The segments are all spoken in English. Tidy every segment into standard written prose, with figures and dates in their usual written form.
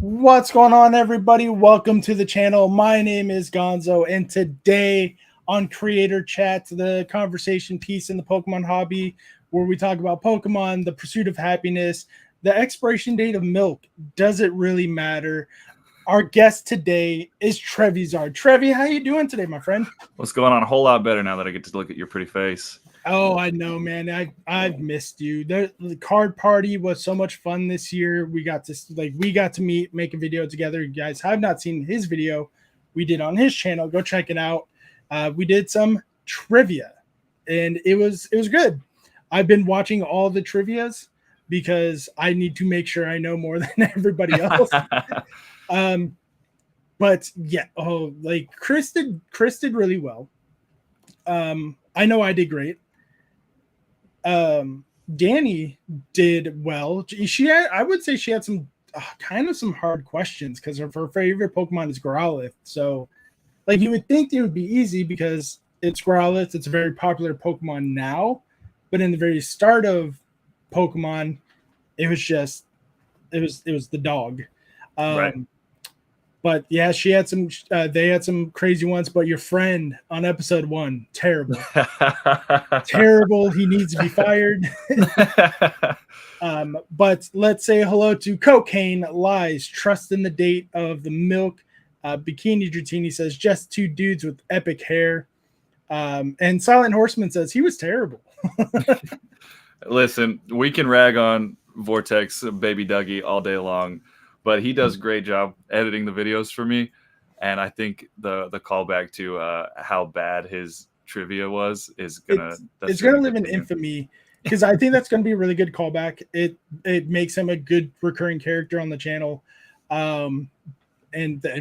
What's going on, everybody? Welcome to the channel. My name is Gonzo, and today on Creator Chat, the conversation piece in the Pokemon hobby, where we talk about Pokemon, the pursuit of happiness, the expiration date of milk. Does it really matter? Our guest today is Treviazard. Trevi, how you doing today, my friend? What's going on? A whole lot better now that I get to look at your pretty face. Oh, I know, man. I've missed you. The card party was so much fun this year. We got to meet, make a video together. You guys have not seen his video we did on his channel. Go check it out. We did some trivia, and it was good. I've been watching all the trivias because I need to make sure I know more than everybody else. But yeah, like Chris did really well. I know I did great. Danny did well. I would say she had some kind of some hard questions because her favorite Pokemon is Growlithe. So, like, you would think it would be easy because it's Growlithe. It's a very popular Pokemon now, but in the very start of Pokemon, it was the dog. Right. But yeah, she had some. They had some crazy ones. But your friend on episode 1, terrible, terrible. He needs to be fired. But let's say hello to Cocaine Lies, Trust in the Date of the Milk. Bikini Dratini says just two dudes with epic hair. And Silent Horseman says he was terrible. Listen, we can rag on Vortex Baby Dougie all day long, but he does a great job editing the videos for me. And I think the callback to how bad his trivia was is gonna live in infamy, because I think that's gonna be a really good callback. It makes him a good recurring character on the channel. And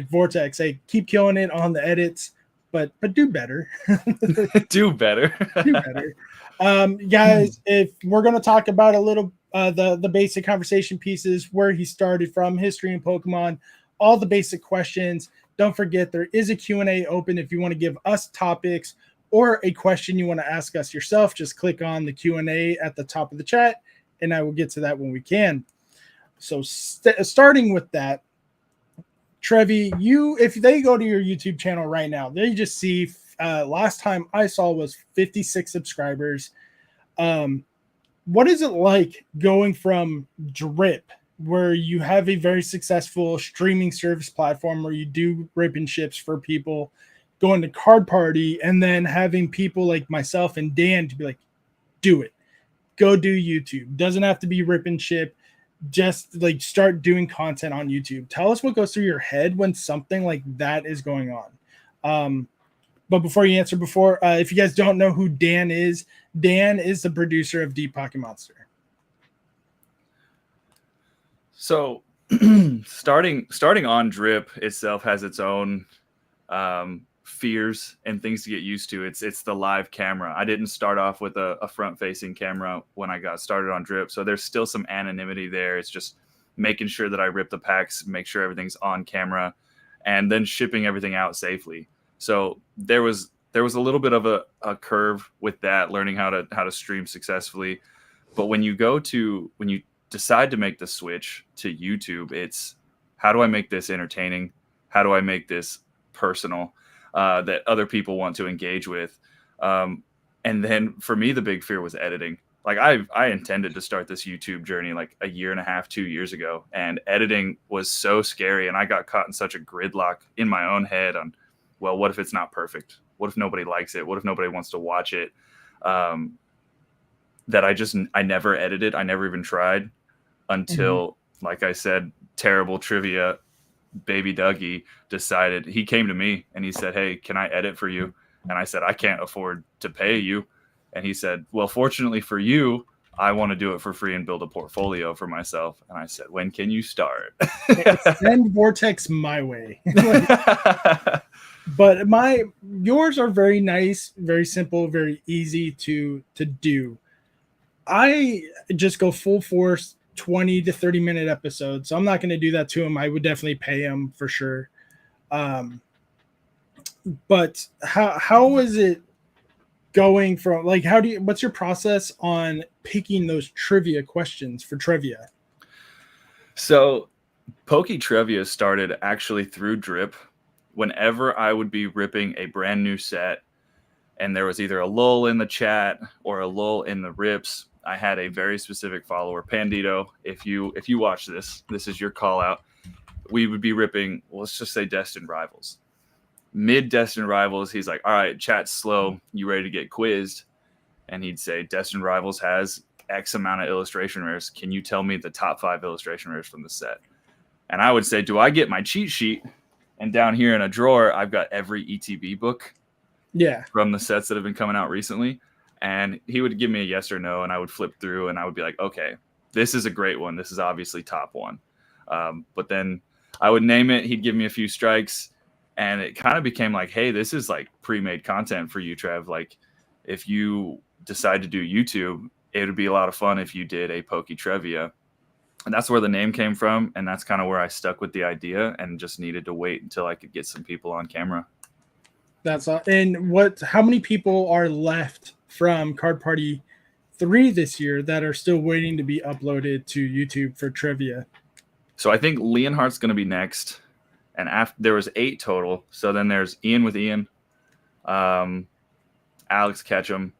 Vortex, hey, keep killing it on the edits, but do better. Do better. Do better. Guys, if we're gonna talk about a little the basic conversation pieces, where he started from, history and Pokemon, all the basic questions. Don't forget there is a Q&A open if you want to give us topics or a question you want to ask us yourself. Just click on the Q&A at the top of the chat, and I will get to that when we can. So starting with that, Trevi, if they go to your YouTube channel right now, they just see last time I saw was 56 subscribers. What is it like going from Drip, where you have a very successful streaming service platform where you do rip and ships for people, going to Card Party, and then having people like myself and Dan to be like, do it, go do YouTube. Doesn't have to be rip and ship. Just like start doing content on YouTube. Tell us what goes through your head when something like that is going on. But before you answer, if you guys don't know who Dan is the producer of Deep Pocket Monster. So starting on Drip itself has its own fears and things to get used to. It's the live camera. I didn't start off with a front-facing camera when I got started on Drip, so there's still some anonymity there. It's just making sure that I rip the packs, make sure everything's on camera, and then shipping everything out safely. So there was a little bit of a curve with that, learning how to stream successfully. But when you decide to make the switch to YouTube, it's how do I make this entertaining? How do I make this personal that other people want to engage with? And then for me, the big fear was editing. Like I intended to start this YouTube journey like a year and a half, 2 years ago, and editing was so scary. And I got caught in such a gridlock in my own head on, well, what if it's not perfect? What if nobody likes it? What if nobody wants to watch it? That I never edited. I never even tried until, like I said, terrible trivia, Baby Dougie decided. He came to me and he said, hey, can I edit for you? And I said, I can't afford to pay you. And he said, well, fortunately for you, I want to do it for free and build a portfolio for myself. And I said, when can you start? Send Vortex my way. But yours are very nice, very simple, very easy to do. I just go full force, 20 to 30 minute episodes. So I'm not going to do that to him. I would definitely pay him for sure. But how is it going from, like, what's your process on picking those trivia questions for trivia? So Pokey Trivia started actually through Drip. Whenever I would be ripping a brand new set and there was either a lull in the chat or a lull in the rips, I had a very specific follower, Pandito. If you watch this is your call out. We would be ripping, let's just say Destined Rivals. Mid Destined Rivals, he's like, all right, chat's slow. You ready to get quizzed? And he'd say, Destined Rivals has X amount of illustration rares. Can you tell me the top 5 illustration rares from the set? And I would say, do I get my cheat sheet? And down here in a drawer, I've got every ETB book from the sets that have been coming out recently. And he would give me a yes or no, and I would flip through, and I would be like, okay, this is a great one. This is obviously top one. But then I would name it. He'd give me a few strikes, and it kind of became like, hey, this is like pre-made content for you, Trev. Like, if you decide to do YouTube, it would be a lot of fun if you did a Pokey Trivia. And that's where the name came from, and that's kind of where I stuck with the idea and just needed to wait until I could get some people on camera. That's all. And how many people are left from Card Party 3 this year that are still waiting to be uploaded to YouTube for trivia? So I think Leonhardt's going to be next, and there was 8 total. So then there's Ian with Ian, Alex Ketchum,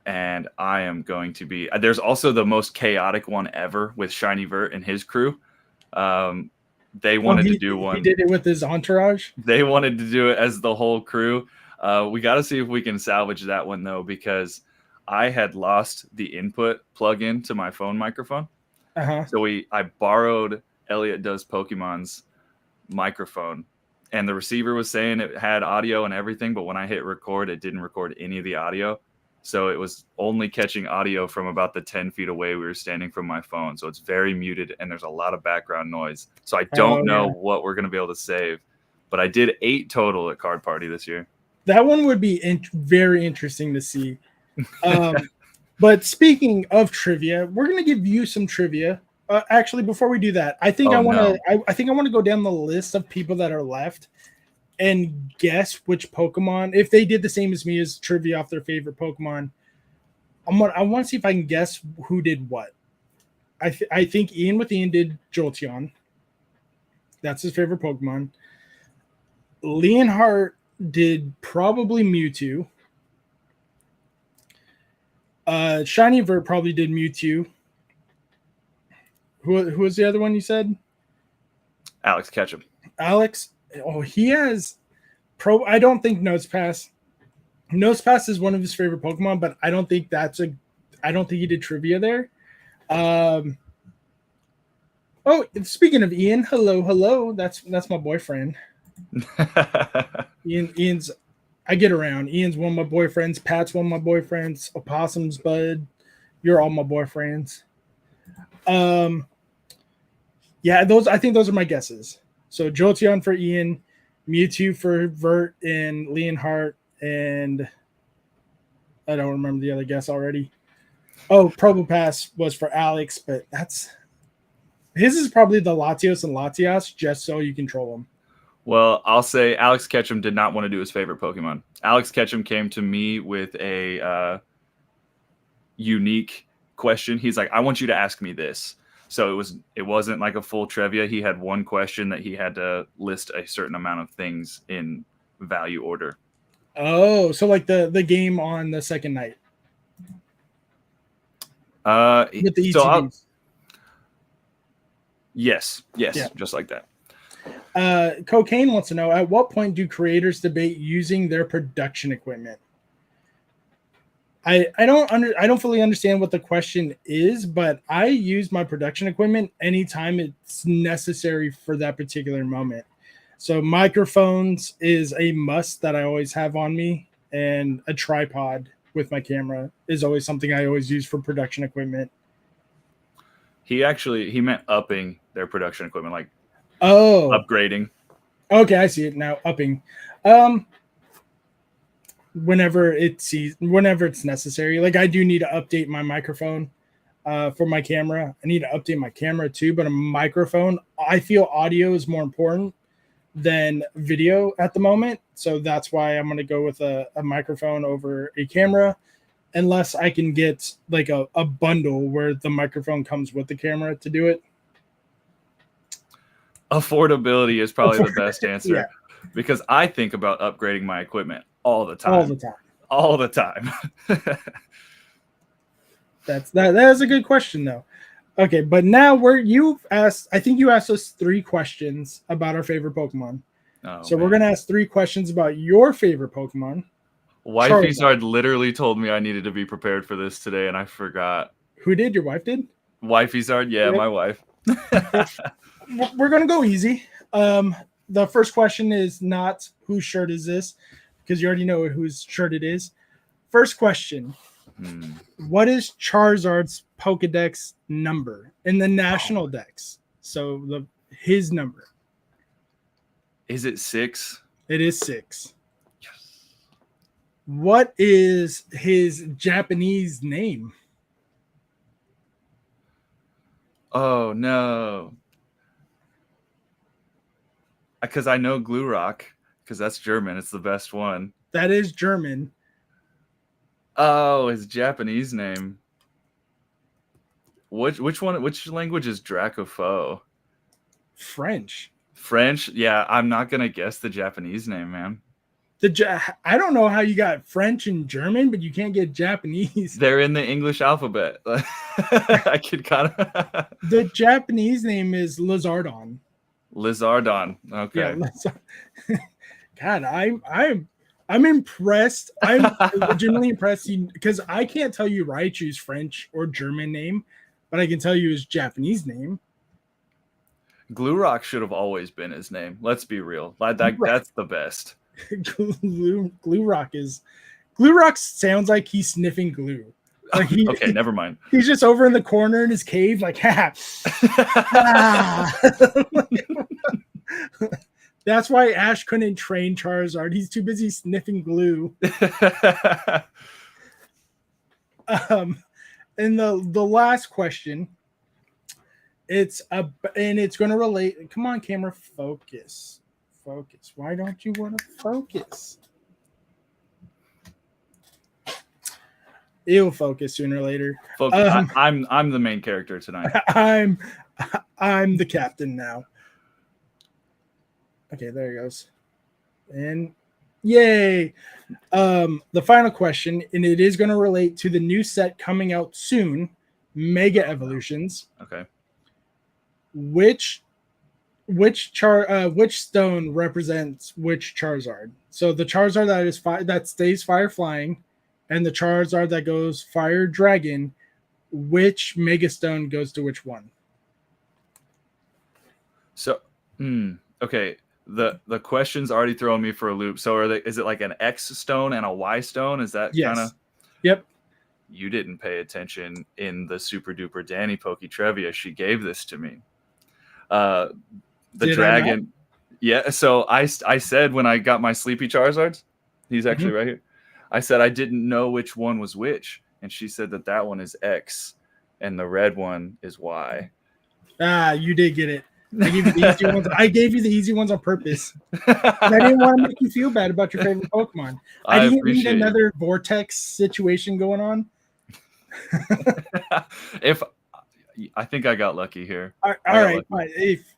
and I am going to be. There's also the most chaotic one ever with Shiny Vert and his crew. They wanted to do one. He did it with his entourage. They wanted to do it as the whole crew. We got to see if we can salvage that one, though, because I had lost the input plug-in to my phone microphone. So I borrowed Elliot Does Pokemon's microphone, and the receiver was saying it had audio and everything, but when I hit record, it didn't record any of the audio. So it was only catching audio from about the 10 feet away we were standing from my phone. So it's very muted, and there's a lot of background noise. So I don't know what we're going to be able to save. But I did 8 total at Card Party this year. That one would be very interesting to see. But speaking of trivia, we're going to give you some trivia. Actually, before we do that, I think I want to go down the list of people that are left and guess which Pokemon, if they did the same as me as trivia off their favorite Pokemon. I want to see if I can guess who did what. I think Ian with Ian did Jolteon. That's his favorite Pokemon. Leonhardt did probably Mewtwo. Shiny Vert probably did Mewtwo. Who was the other one you said? Alex Ketchum. Alex. Oh, he has I don't think Nosepass. Nosepass is one of his favorite Pokemon, but I don't think I don't think he did trivia there. Oh, speaking of Ian, hello. That's my boyfriend. Ian's I get around. Ian's one of my boyfriends. Pat's one of my boyfriends. Opossum's bud. You're all my boyfriends. Yeah, I think those are my guesses. So Jolteon for Ian, Mewtwo for Vert and Leonhardt, and I don't remember the other guess already. Oh, Probopass was for Alex, but his is probably the Latios and Latias, just so you control them. Well, I'll say Alex Ketchum did not want to do his favorite Pokemon. Alex Ketchum came to me with a unique question. He's like, I want you to ask me this. So it wasn't like a full trivia. He had one question that he had to list a certain amount of things in value order. Oh, so like the game on the second night. With the ETBs. Yes, yeah. Just like that. Cocaine wants to know, at what point do creators debate using their production equipment? I don't fully understand what the question is, but I use my production equipment anytime it's necessary for that particular moment. So microphones is a must that I always have on me, and a tripod with my camera is always something I always use for production equipment. He meant upping their production equipment, like upgrading. Okay, I see it now. Upping. Whenever it's necessary. Like I do need to update my microphone for my camera. I need to update my camera too, but a microphone, I feel audio is more important than video at the moment. So that's why I'm going to go with a microphone over a camera, unless I can get like a bundle where the microphone comes with the camera to do it. Affordability is probably the best answer Yeah, because I think about upgrading my equipment all the time. all the time. All the time. That is a good question though. Okay, but now you've asked. I think you asked us 3 questions about our favorite Pokemon. Oh, So man. we're gonna ask 3 questions about your favorite Pokemon. Wifey Zard literally told me I needed to be prepared for this today, and I forgot. Who did? Your wife did? Wifey Zard, yeah, Yep. my wife. We're gonna go easy. The first question is not whose shirt is this, because you already know whose shirt it is. First question: What is Charizard's Pokedex number in the National Dex? So his number. Is it 6? It is 6. Yes. What is his Japanese name? Oh no. Because I know Glurock, because that's German. It's the best one. That is German. Oh, his Japanese name. Which one? Which language is Dracofo? French. French? Yeah, I'm not gonna guess the Japanese name, man. I don't know how you got French and German, but you can't get Japanese. They're in the English alphabet. I could kind of. The Japanese name is Lizardon. Lizardon. Okay. Yeah, God, I'm impressed. I'm legitimately impressed because I can't tell you Raichu's French or German name, but I can tell you his Japanese name. Glurock should have always been his name. Let's be real. That's the best. Glurock sounds like he's sniffing glue. Like okay, never mind. He's just over in the corner in his cave, like, ha. That's why Ash couldn't train Charizard. He's too busy sniffing glue. And the last question, it's going to relate. Come on, camera, focus. Why don't you want to focus? It'll focus sooner or later. Focus. I'm the main character tonight. I'm the captain now. Okay, there he goes. And yay. The final question, and it is going to relate to the new set coming out soon, Mega Evolutions. Okay. Which stone represents which Charizard? So the Charizard that stays fire flying, and the Charizard that goes fire dragon, which Mega Stone goes to which one? So, okay. The question's already throwing me for a loop. So is it like an X stone and a Y stone? Is that kind of? Yep. You didn't pay attention in the Super Duper Danny Poke Trivia. She gave this to me. The dragon. Yeah. So I said when I got my Sleepy Charizards, he's actually right here. I said I didn't know which one was which, and she said that one is X, and the red one is Y. You did get it. I gave you the easy ones. I gave you the easy ones on purpose. I didn't want to make you feel bad about your favorite Pokemon. I didn't need another vortex situation going on. I think I got lucky here. All right.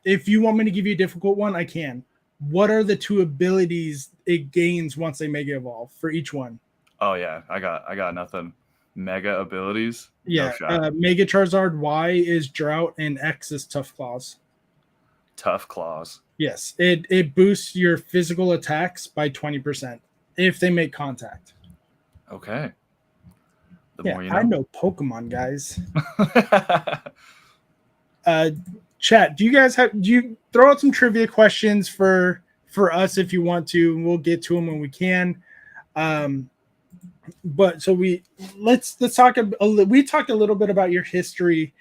If you want me to give you a difficult one, I can. What are the 2 abilities it gains once they Mega Evolve for each one? Oh yeah, I got nothing. Mega abilities. Yeah, no Mega Charizard Y is Drought and X is Tough Claws. Tough Claws. Yes, it boosts your physical attacks by 20% if they make contact. Okay. More you know. I know Pokemon, guys. Chat, do you throw out some trivia questions for us if you want to, and we'll get to them when we can. But so let's talk. We talked a little bit about your history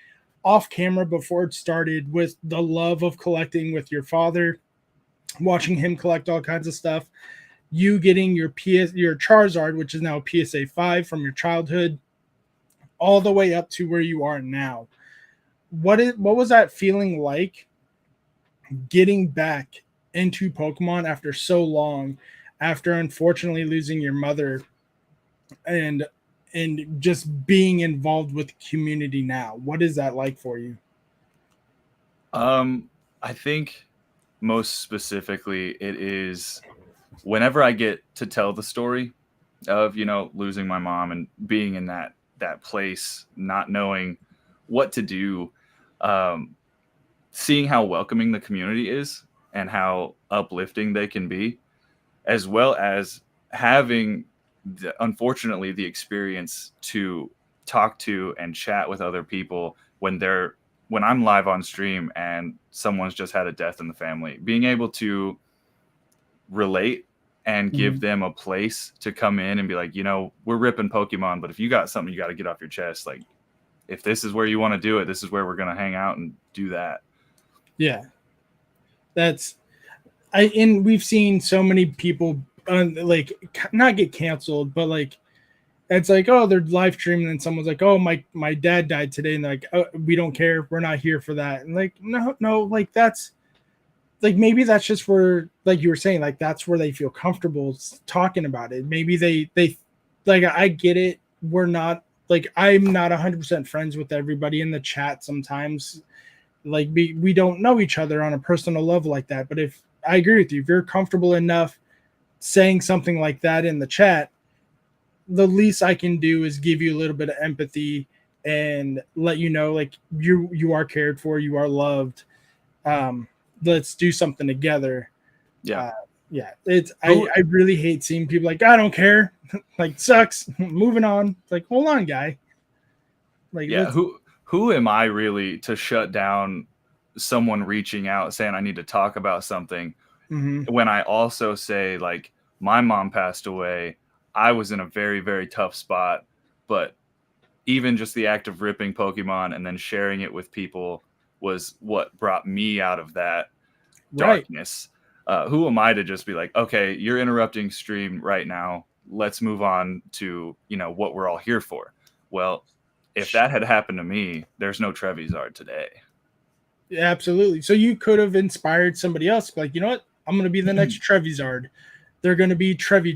off camera before it started, with the love of collecting with your father, watching him collect all kinds of stuff. You getting your Charizard, which is now PSA 5 from your childhood, all the way up to where you are now. What was that feeling like, getting back into Pokemon after so long, after unfortunately losing your mother, and just being involved with the community now? What is that like for you? I think most specifically, it is whenever I get to tell the story of, losing my mom and being in that place, not knowing what to do, um, seeing how welcoming the community is and how uplifting they can be, as well as having unfortunately the experience to talk to and chat with other people when I'm live on stream and someone's just had a death in the family, being able to relate and give them a place to come in and be like, we're ripping Pokemon, but if you got something you got to get off your chest, like if this is where you want to do it, this is where we're going to hang out and do that. Yeah. And we've seen so many people like not get canceled, but like it's like, oh, they're live streaming and someone's like, oh, my dad died today, and they're like, oh, we don't care, we're not here for that. And like, no, like that's like, maybe that's just where, like you were saying, like that's where they feel comfortable talking about it. Maybe they like, I get it, we're not like, I'm not 100% friends with everybody in the chat sometimes, like we don't know each other on a personal level like that. But if I agree with you, if you're comfortable enough saying something like that in the chat, the least I can do is give you a little bit of empathy and let you know, like you are cared for, you are loved. Let's do something together. Yeah. It's I really hate seeing people like, I don't care, like sucks, moving on. It's like, hold on, guy. Like, yeah, who am I really to shut down someone reaching out saying I need to talk about something when I also say, like, my mom passed away, I was in a very, very tough spot, but even just the act of ripping Pokemon and then sharing it with people was what brought me out of that darkness. Who am I to just be like, okay, you're interrupting stream right now, let's move on to what we're all here for. Well, if that had happened to me, there's no Trevisard today. Yeah, absolutely. So you could have inspired somebody else, like, you know what, I'm going to be the next Trevisard. They're going to be Trevi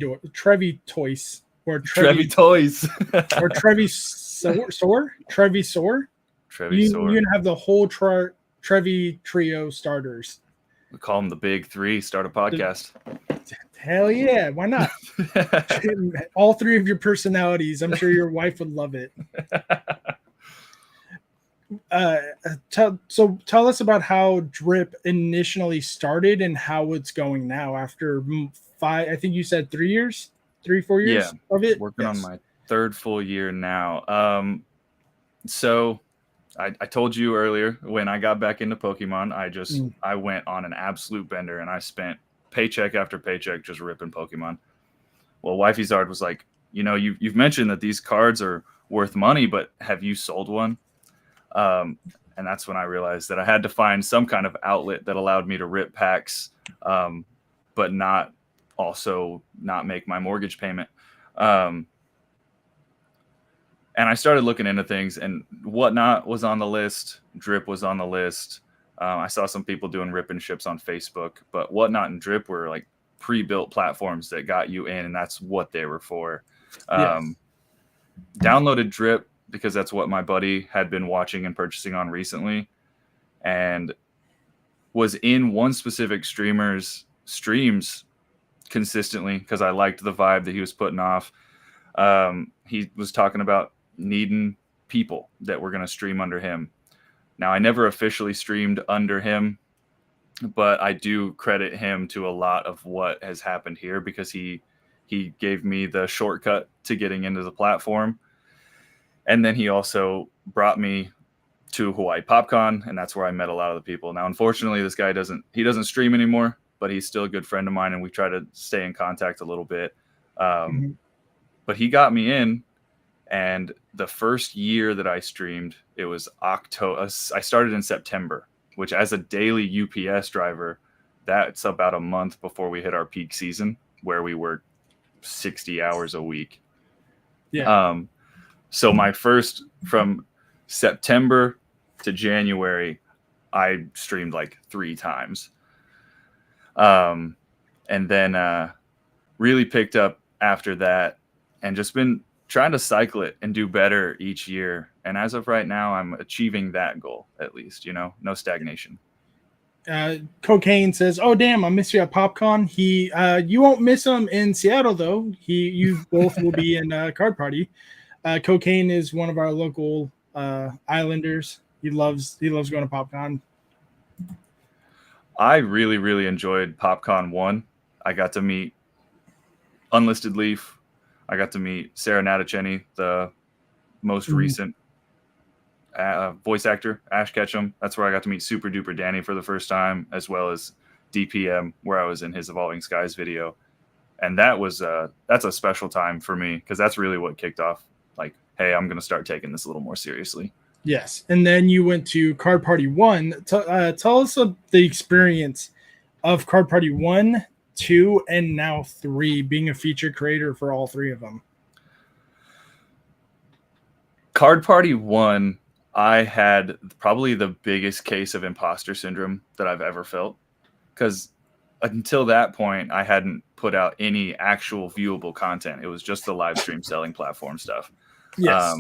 Toys or Trevi Toys or Trevisaur. You're going to have the whole Trevi trio starters. We call them the big three. Start a podcast. Hell yeah, why not? All three of your personalities. I'm sure your wife would love it. Tell us about how Drip initially started and how it's going now after 5, I think you said 4 years of it. Working on my third full year now. So I told you earlier, when I got back into Pokemon, I went on an absolute bender and I spent paycheck after paycheck just ripping Pokemon. Well, Wifey Zard was like, you've mentioned that these cards are worth money, but have you sold one? And that's when I realized that I had to find some kind of outlet that allowed me to rip packs, but not make my mortgage payment. And I started looking into things, and Whatnot was on the list. Drip was on the list. I saw some people doing rip and ships on Facebook, but Whatnot and Drip were like pre-built platforms that got you in, and that's what they were for. Downloaded Drip because that's what my buddy had been watching and purchasing on recently, and was in one specific streamer's streams consistently because I liked the vibe that he was putting off. He was talking about needing people that were going to stream under him. Now, I never officially streamed under him, but I do credit him to a lot of what has happened here because he gave me the shortcut to getting into the platform. And then he also brought me to Hawaii PopCon, and that's where I met a lot of the people. Now, unfortunately, this guy doesn't stream anymore, but he's still a good friend of mine, and we try to stay in contact a little bit. But he got me in, and the first year that I streamed, it was October. I started in September, which as a daily UPS driver, that's about a month before we hit our peak season where we work 60 hours a week. So my first, from September to January, I streamed like 3 times. And then really picked up after that and just been trying to cycle it and do better each year. And as of right now, I'm achieving that goal, at least, no stagnation. Cocaine says, "Oh damn, I miss you at PopCon." You won't miss him in Seattle though. You both will be in Card Party. Cocaine is one of our local Islanders. He loves going to PopCon. I really, really enjoyed PopCon 1. I got to meet Unlisted Leaf. I got to meet Sarah Natacheni, the most recent voice actor, Ash Ketchum. That's where I got to meet Super Duper Danny for the first time, as well as DPM, where I was in his Evolving Skies video. And that's a special time for me because that's really what kicked off, like, hey, I'm going to start taking this a little more seriously. Yes. And then you went to Card Party 1. Tell us the experience of Card Party 1, 2, and now 3, being a feature creator for all 3 of them. Card Party 1, I had probably the biggest case of imposter syndrome that I've ever felt, because until that point, I hadn't put out any actual viewable content. It was just the live stream selling platform stuff. Yes.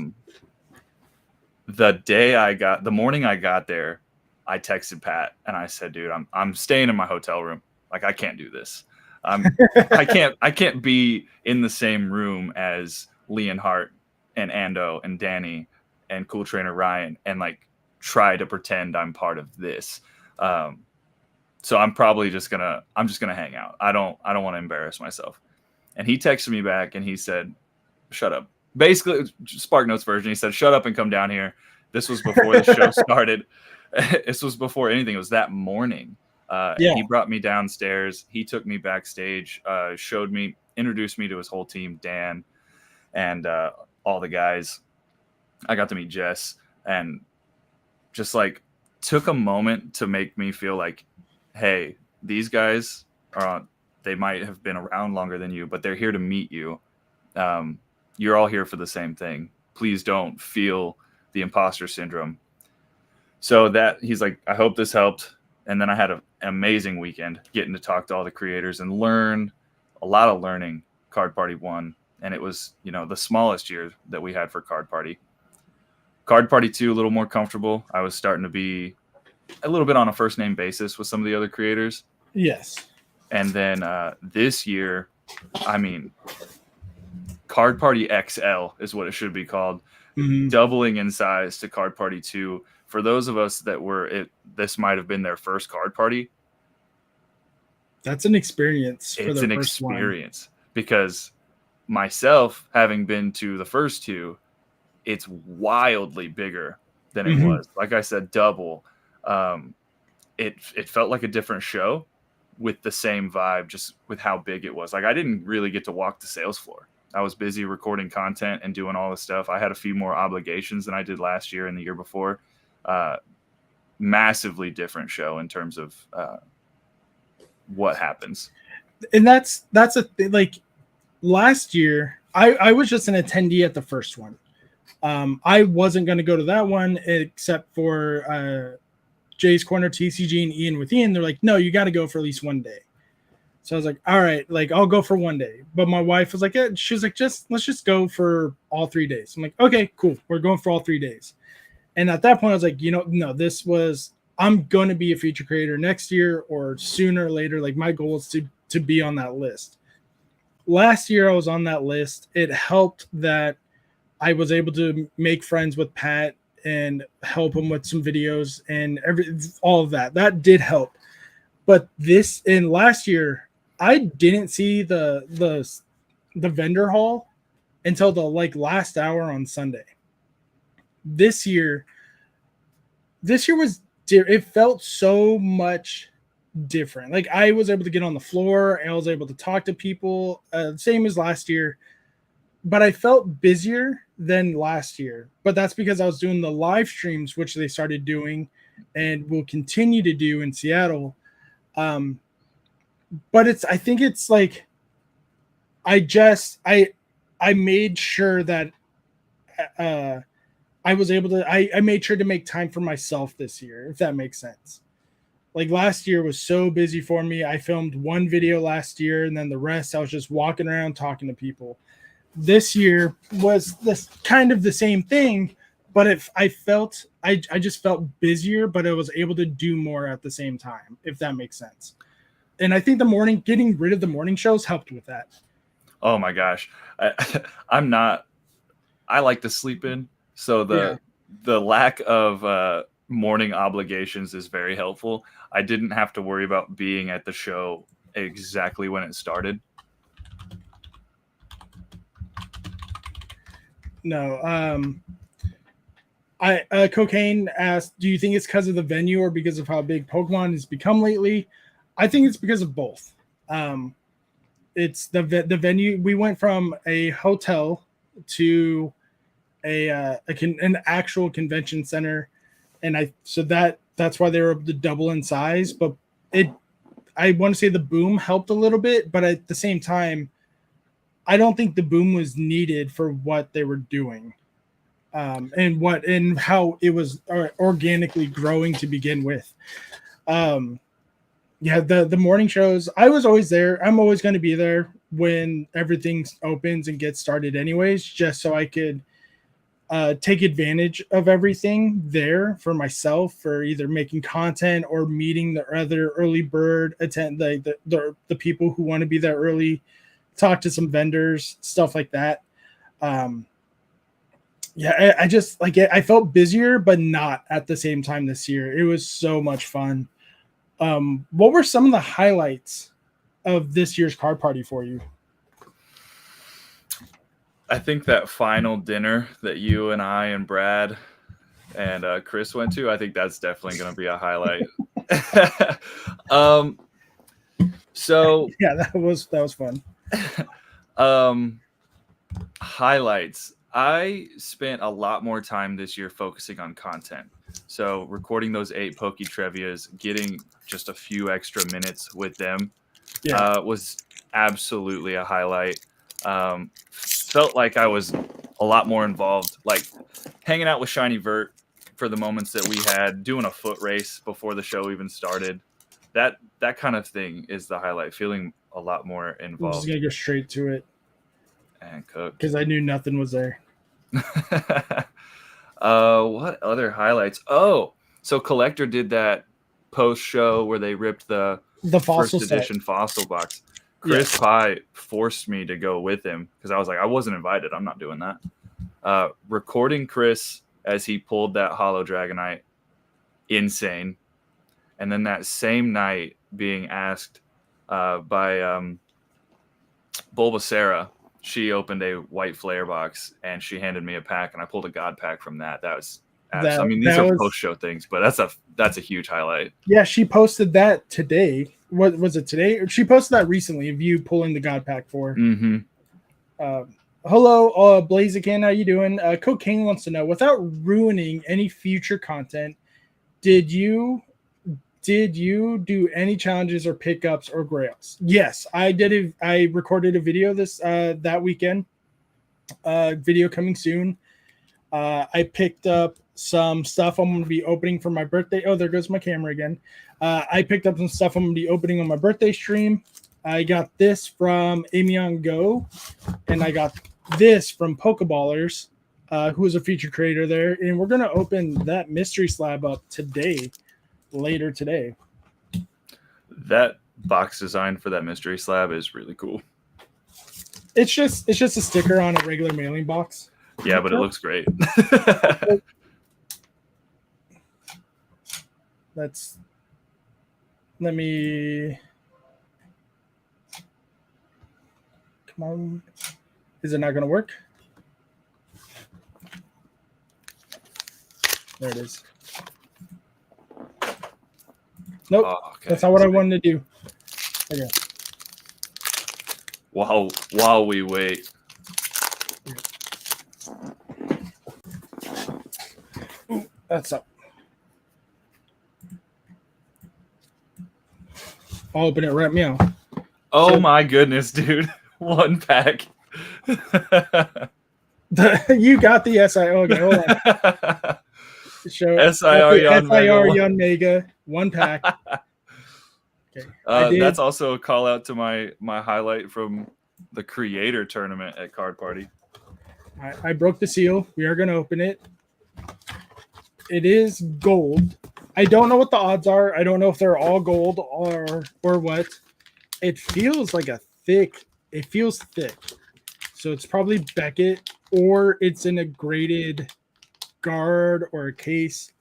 The morning I got there, I texted Pat and I said, dude, I'm staying in my hotel room. Like, I can't do this. I can't be in the same room as Leonhardt and Ando and Danny and Cool Trainer Ryan and like try to pretend I'm part of this. So I'm probably just gonna hang out. I don't want to embarrass myself. And he texted me back and he said, shut up. Basically, Spark Notes version. He said, shut up and come down here. This was before the show started. This was before anything. It was that morning. And he brought me downstairs. He took me backstage, introduced me to his whole team, Dan, and all the guys. I got to meet Jess and just like took a moment to make me feel like, hey, these guys they might have been around longer than you, but they're here to meet you. You're all here for the same thing. Please don't feel the imposter syndrome. So that he's like, I hope this helped. And then I had an amazing weekend getting to talk to all the creators and learn a lot of learning Card Party 1. And it was, the smallest year that we had for Card Party. Card Party 2, a little more comfortable. I was starting to be a little bit on a first name basis with some of the other creators. Yes. And then this year, Card Party XL is what it should be called. Mm-hmm. Doubling in size to Card Party 2. For those of us that this might have been their first Card Party. That's an experience. It's an experience because myself, having been to the first 2, it's wildly bigger than it was. Like I said, double. It felt like a different show with the same vibe, just with how big it was. Like, I didn't really get to walk the sales floor. I was busy recording content and doing all this stuff. I had a few more obligations than I did last year and the year before. Massively different show in terms of what happens. And that's a thing. Like, last year, I was just an attendee at the first one. I wasn't going to go to that one except for Jay's Corner, TCG, and Ian with Ian. They're like, no, you got to go for at least one day. So I was like, all right, like, I'll go for one day. But my wife was like, yeah, she was like, let's just go for all 3 days. I'm like, okay, cool. We're going for all 3 days. And at that point, I was like, no, I'm going to be a feature creator next year or sooner or later. Like, my goal is to be on that list. Last year, I was on that list. It helped that I was able to make friends with Pat and help him with some videos and all of that. That did help. But last year, I didn't see the vendor hall until the last hour on Sunday. This year was it felt so much different. Like, I was able to get on the floor, I was able to talk to people, same as last year, but I felt busier than last year. But that's because I was doing the live streams, which they started doing and will continue to do in Seattle. But I think it's like, I made sure that I was able to, I made sure to make time for myself this year, if that makes sense. Like, last year was so busy for me. I filmed one video last year, and then the rest I was just walking around talking to people. This year was this kind of the same thing, but if I felt I just felt busier, but I was able to do more at the same time, if that makes sense. And I think getting rid of the morning shows helped with that. Oh my gosh. I'm not, I like to sleep in. So the lack of morning obligations is very helpful. I didn't have to worry about being at the show exactly when it started. No. Cocaine asked, do you think it's because of the venue or because of how big Pokemon has become lately? I think it's because of both. It's the venue. We went from a hotel to an actual convention center, and that's why they were able to double in size. But I want to say the boom helped a little bit, but at the same time, I don't think the boom was needed for what they were doing. And how it was organically growing to begin with. The morning shows, I was always there. I'm always going to be there when everything opens and gets started anyways, just so I could take advantage of everything there for myself, for either making content or meeting the other early bird, attend the people who want to be there early, talk to some vendors, stuff like that. I just like it. I felt busier, but not at the same time this year. It was so much fun. What were some of the highlights of this year's card party for you? I think that final dinner that you and I and Brad and Chris went to, I think that's definitely going to be a highlight. So yeah, that was fun. Highlights. I spent a lot more time this year focusing on content. So recording those 8 Poke Trevias, getting just a few extra minutes with them was absolutely a highlight. Felt like I was a lot more involved, like hanging out with Shiny Vert for the moments that we had, doing a foot race before the show even started. That kind of thing is the highlight, feeling a lot more involved. I'm just going to go straight to it. And cook. Because I knew nothing was there. What other highlights? Oh, so Collector did that post show where they ripped the fossil first edition fossil box. Chris Pye forced me to go with him because I was like, I wasn't invited. I'm not doing that. Recording Chris as he pulled that Hollow Dragonite, insane. And then that same night being asked by Bulbasaur, she opened a white flare box and she handed me a pack, and I pulled a God pack from that. That was, I mean, these are post show things, but that's a huge highlight. Yeah, she posted that today. What was it today? She posted that recently of you pulling the God pack for. Mm-hmm. Hello, Blaziken, how you doing? Cocaine wants to know, without ruining any future content, did you do any challenges or pickups or grails? Yes, I did. I recorded a video that weekend. Video coming soon. I picked up some stuff I'm going to be opening for my birthday. Oh, there goes my camera again. I picked up some stuff I'm going to be opening on my birthday stream. I got this from Amion Go, and I got this from Pokeballers, who is a feature creator there. And we're going to open that mystery slab up later today. That box design for that mystery slab is really cool. It's just a sticker on a regular mailing box. Yeah, but it looks great. Let me come on. Is it not going to work? There it is. Nope. Oh, okay. That's not what I wanted to do. Okay. While we wait. Ooh, that's up. I'll open it right now. Oh my goodness, dude. One pack. You got the SIO. Okay, hold on. SIR Young Mega. One pack. Okay. That's also a call out to my highlight from the creator tournament at Card Party. I broke the seal. We are going to open it. It is gold. I don't know what the odds are. I don't know if they're all gold or what. It feels like a thick. It feels thick. So it's probably Beckett, or it's in a graded guard or a case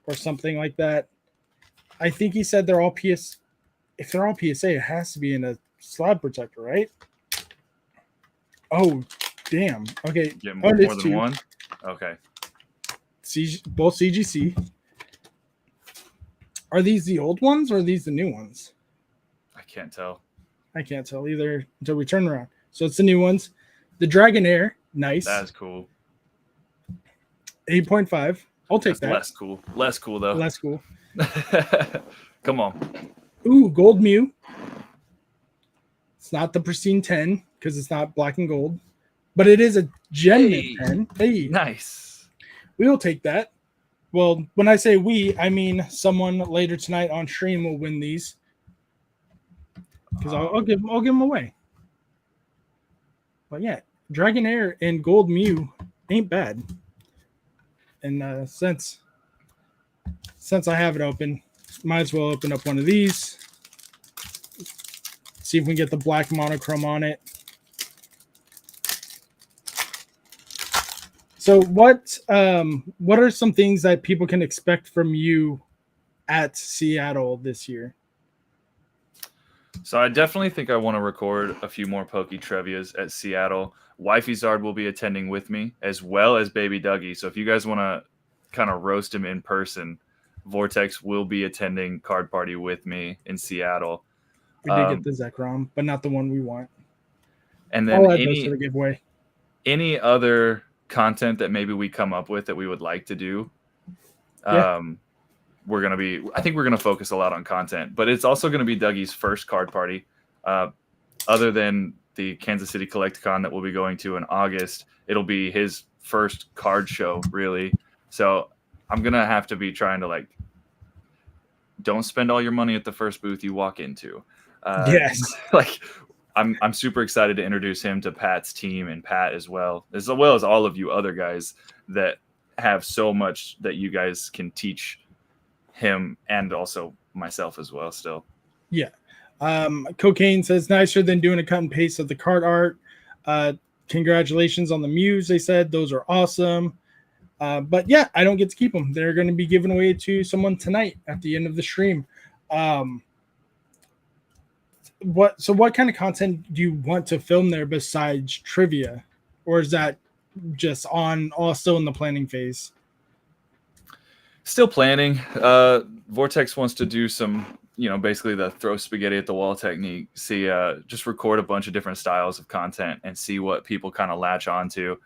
or something like that. I think he said they're all PS. If they're all PSA, it has to be in a slab protector, right? Oh, damn. Okay. Get Oh, more it's than two. one? Okay. Both CGC. Are these the old ones or are these the new ones? I can't tell. I can't tell either until we turn around. So it's the new ones. The Dragonair, nice. That's cool. 8.5. I'll take that. Less cool. Less cool, though. Less cool. Come on. Ooh, Gold Mew. It's not the pristine 10 because it's not black and gold, but it is a genuine 10. Hey, nice. We will take that. Well, when I say we, I mean someone later tonight on stream will win these because I'll give them away. But yeah, Dragonair and Gold Mew ain't bad. And since I have it open, might as well open up one of these. See if we can get the black monochrome on it. So what are some things that people can expect from you at Seattle this year? So I definitely think I want to record a few more Pokey Trevias at Seattle. Wifey Zard will be attending with me, as well as Baby Dougie. So if you guys want to kind of roast him in person, Vortex will be attending Card Party with me in Seattle. We did get the Zekrom, but not the one we want. And then the giveaway. Any other content that maybe we come up with that we would like to do. Yeah. I think we're going to focus a lot on content, but it's also going to be Dougie's first card party. Other than the Kansas City Collecticon that we'll be going to in August, it'll be his first card show, really. So I'm going to have to be trying to don't spend all your money at the first booth you walk into. Yes. I'm super excited to introduce him to Pat's team and Pat as well as all of you other guys that have so much that you guys can teach him and also myself as well still. Yeah. Cocaine says nicer than doing a cut and paste of the card art. Congratulations on the Muse. They said those are awesome. But yeah, I don't get to keep them. They're going to be given away to someone tonight at the end of the stream. What kind of content do you want to film there besides trivia, or is that just still in the planning phase? Still planning. Vortex wants to do some, basically the throw spaghetti at the wall technique. Just record a bunch of different styles of content and see what people kind of latch onto.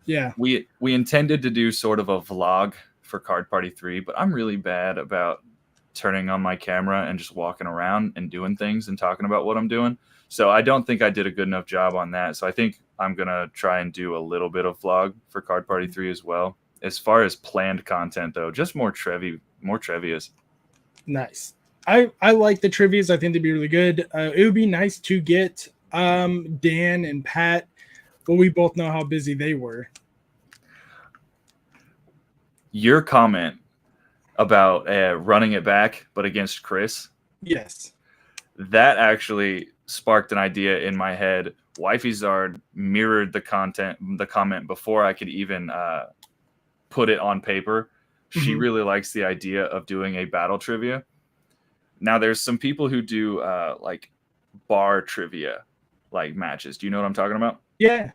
Yeah, we intended to do sort of a vlog for Card Party 3, but I'm really bad about turning on my camera and just walking around and doing things and talking about what I'm doing. So I don't think I did a good enough job on that. So I think I'm going to try and do a little bit of vlog for Card Party 3 as well. As far as planned content, though, just more trivias. Nice. I like the trivias. I think they'd be really good. It would be nice to get Dan and Pat, but we both know how busy they were. Your comment about running it back, but against Chris. Yes. That actually sparked an idea in my head. Wifey Zard mirrored the comment before I could even put it on paper. She really likes the idea of doing a battle trivia. Now there's some people who do bar trivia matches. Do you know what I'm talking about? Yeah.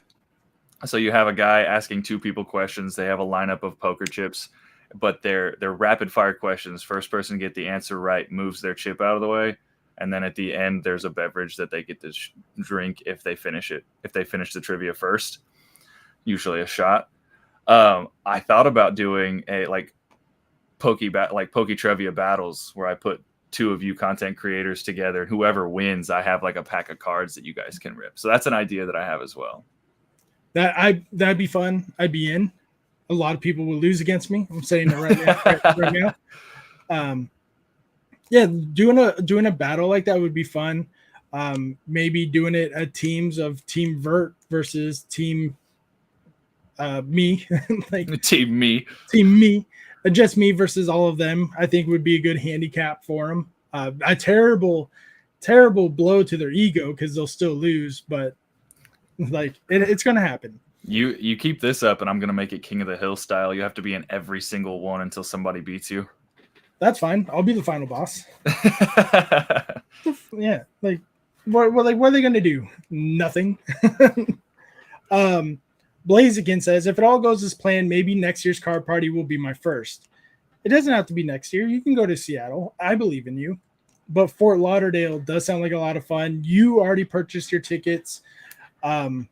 So you have a guy asking two people questions. They have a lineup of poker chips, but they're rapid fire questions. First person to get the answer right moves their chip out of the way. And then at the end, there's a beverage that they get to drink if they finish it. If they finish the trivia first, usually a shot. I thought about doing a pokey trivia battles where I put two of you content creators together. Whoever wins, I have a pack of cards that you guys can rip. So that's an idea that I have as well. That'd be fun. I'd be in. A lot of people will lose against me. I'm saying it right now. Yeah, doing a battle like that would be fun. Maybe doing it at teams of Team Vert versus Team me, Team me. Team me. just me versus all of them, I think would be a good handicap for them. A terrible blow to their ego because they'll still lose, but like it's going to happen. You keep this up, and I'm gonna make it King of the Hill style. You have to be in every single one until somebody beats you. That's fine. I'll be the final boss. Yeah, like what are they going to do? Nothing. Blaziken says, if it all goes as planned, maybe next year's card party will be my first. It doesn't have to be next year. You can go to Seattle. I believe in you. But Fort Lauderdale does sound like a lot of fun. You already purchased your tickets. I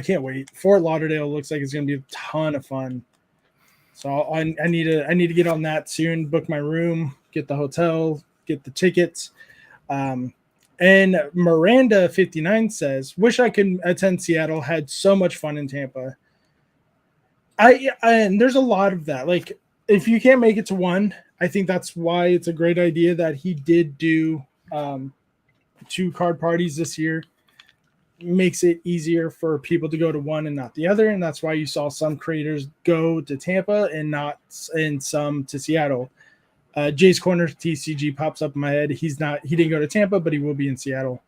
can't wait. Fort Lauderdale looks like it's going to be a ton of fun. So I need to get on that soon. Book my room, get the hotel, get the tickets. And Miranda 59 says, wish I could attend Seattle. Had so much fun in Tampa. And there's a lot of that. Like, if you can't make it to one, I think that's why it's a great idea that he did do 2 card parties this year. Makes it easier for people to go to one and not the other. And that's why you saw some creators go to Tampa and some to Seattle. Jay's Corner TCG pops up in my head. He didn't go to Tampa, but he will be in Seattle.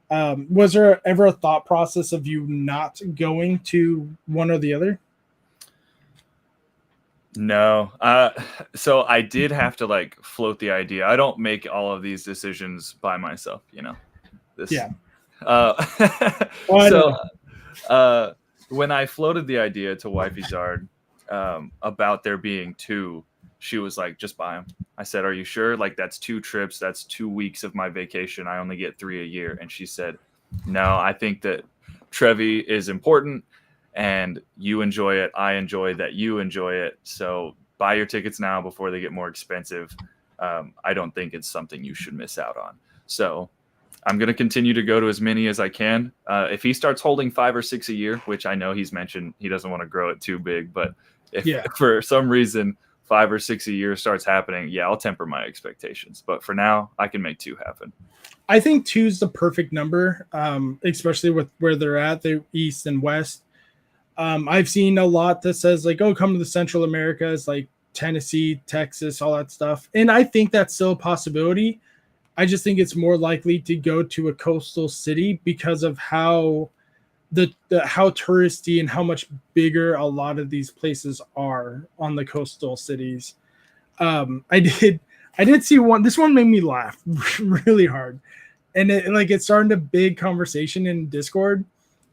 Was there ever a thought process of you not going to one or the other? No. So I did have to like float the idea. I don't make all of these decisions by myself, you know. Yeah. When I floated the idea to Wifey Zard about there being 2, she was like, just buy them. I said, are you sure? Like, that's 2 trips. That's 2 weeks of my vacation. I only get 3 a year. And she said, no, I think that Trevi is important and you enjoy it. I enjoy that you enjoy it. So buy your tickets now before they get more expensive. I don't think it's something you should miss out on. So I'm going to continue to go to as many as I can. If he starts holding 5 or 6 a year, which I know he's mentioned he doesn't want to grow it too big, but if for some reason 5 or 6 a year starts happening, yeah, I'll temper my expectations. But for now, I can make 2 happen. I think 2 is the perfect number, especially with where they're at, the East and West. I've seen a lot that says like, oh, come to the Central Americas, like Tennessee, Texas, all that stuff. And I think that's still a possibility. I just think it's more likely to go to a coastal city because of how how touristy and how much bigger a lot of these places are on the coastal cities. I did see one. This one made me laugh really hard, and it started a big conversation in Discord.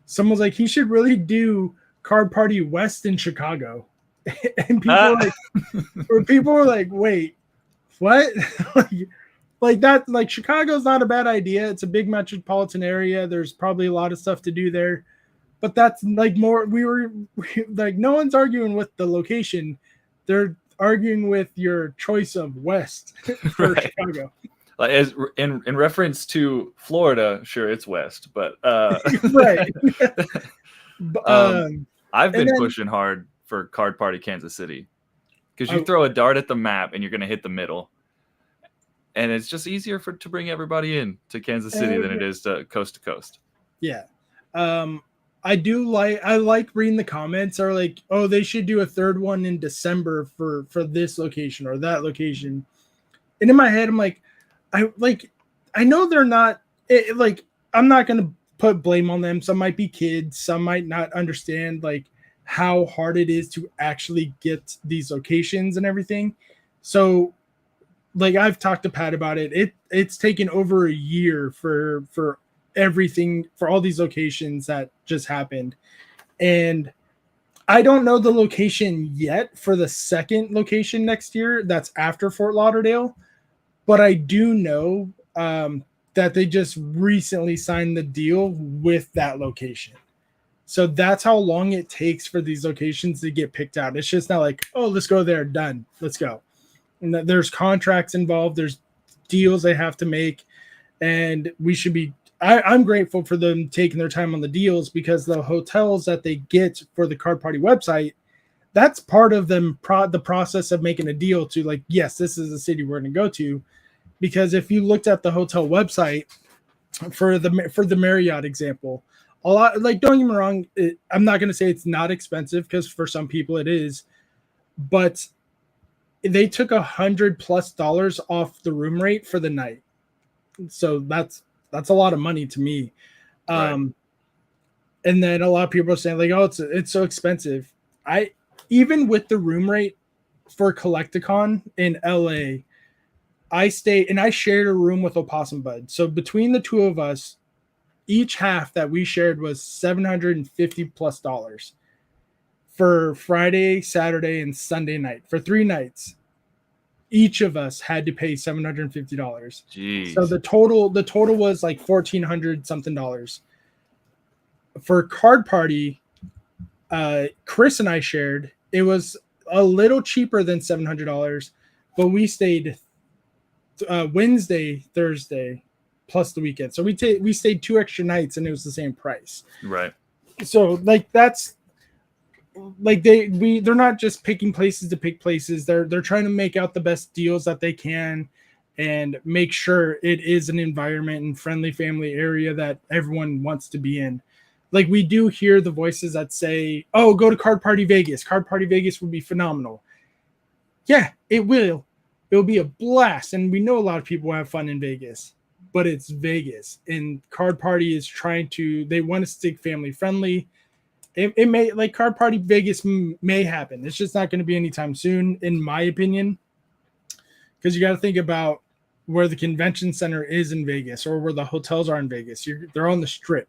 Someone's like, he should really do Card Party West in Chicago, and people were like, wait, what? Like that, like Chicago's not a bad idea. It's a big metropolitan area. There's probably a lot of stuff to do there, but that's like more. Like no one's arguing with the location. They're arguing with your choice of West for Right. Chicago. Like as in reference to Florida, sure it's West, but Right. I've been pushing hard for Card Party Kansas City because you throw a dart at the map and you're going to hit the middle. And it's just easier to bring everybody in to Kansas City than it is to coast. Yeah. I like reading the comments are like, oh, they should do a third one in December for this location or that location. And in my head, I'm like, I know they're not I'm not going to put blame on them. Some might be kids. Some might not understand like how hard it is to actually get these locations and everything. So like I've talked to Pat about it. It's taken over a year for everything, for all these locations that just happened. And I don't know the location yet for the second location next year. That's after Fort Lauderdale. But I do know that they just recently signed the deal with that location. So that's how long it takes for these locations to get picked out. It's just not like, oh, let's go there. Done. Let's go. And there's contracts involved. There's deals they have to make. And we should be I'm grateful for them taking their time on the deals because the hotels that they get for the Card Party website, that's part of them the process of making a deal to like, yes, this is the city we're going to go to. Because if you looked at the hotel website for the Marriott example, a lot, like, don't get me wrong, I'm not going to say it's not expensive because for some people it is, but they took $100+ off the room rate for the night. So that's a lot of money to me. Right. And then a lot of people are saying like, oh, it's so expensive. I Even with the room rate for Collecticon in LA, I stayed and I shared a room with Opossum Bud. So between the two of us, each half that we shared was $750+ for Friday, Saturday, and Sunday night for 3 nights. Each of us had to pay $750. So Jeez. the total was like $1,400 something dollars. For Card Party, Chris and I shared. It was a little cheaper than $700, but we stayed Wednesday, Thursday, plus the weekend. So we stayed 2 extra nights, and it was the same price. Right. So like that's like they're not just picking places to pick places. They're trying to make out the best deals that they can, and make sure it is an environment and friendly family area that everyone wants to be in. Like we do hear the voices that say, "Oh, go to Card Party Vegas. Card Party Vegas would be phenomenal." Yeah, it will. It'll be a blast, and we know a lot of people have fun in Vegas, but it's Vegas, and Card Party is trying to. They want to stick family friendly. It may like Card Party Vegas may happen. It's just not going to be anytime soon, in my opinion, because you got to think about where the convention center is in Vegas or where the hotels are in Vegas. They're on the Strip.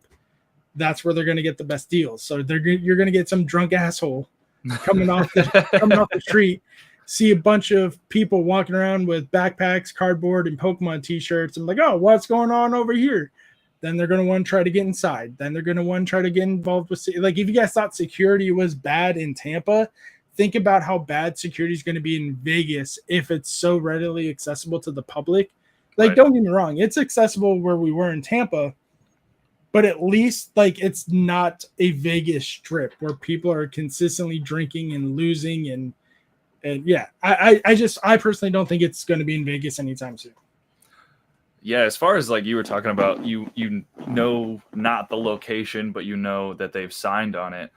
That's where they're going to get the best deals. So you're going to get some drunk asshole coming off the street, see a bunch of people walking around with backpacks, cardboard, and Pokemon t-shirts. I'm like, oh, what's going on over here? Then they're going to want to try to get inside. Then they're going to want to try to get involved with, like, if you guys thought security was bad in Tampa, think about how bad security is going to be in Vegas if it's so readily accessible to the public. Like, Right. Don't get me wrong, it's accessible where we were in Tampa, but at least like it's not a Vegas Strip where people are consistently drinking and losing and yeah, I personally don't think it's going to be in Vegas anytime soon. Yeah, as far as like you were talking about, you know not the location, but you know that they've signed on it,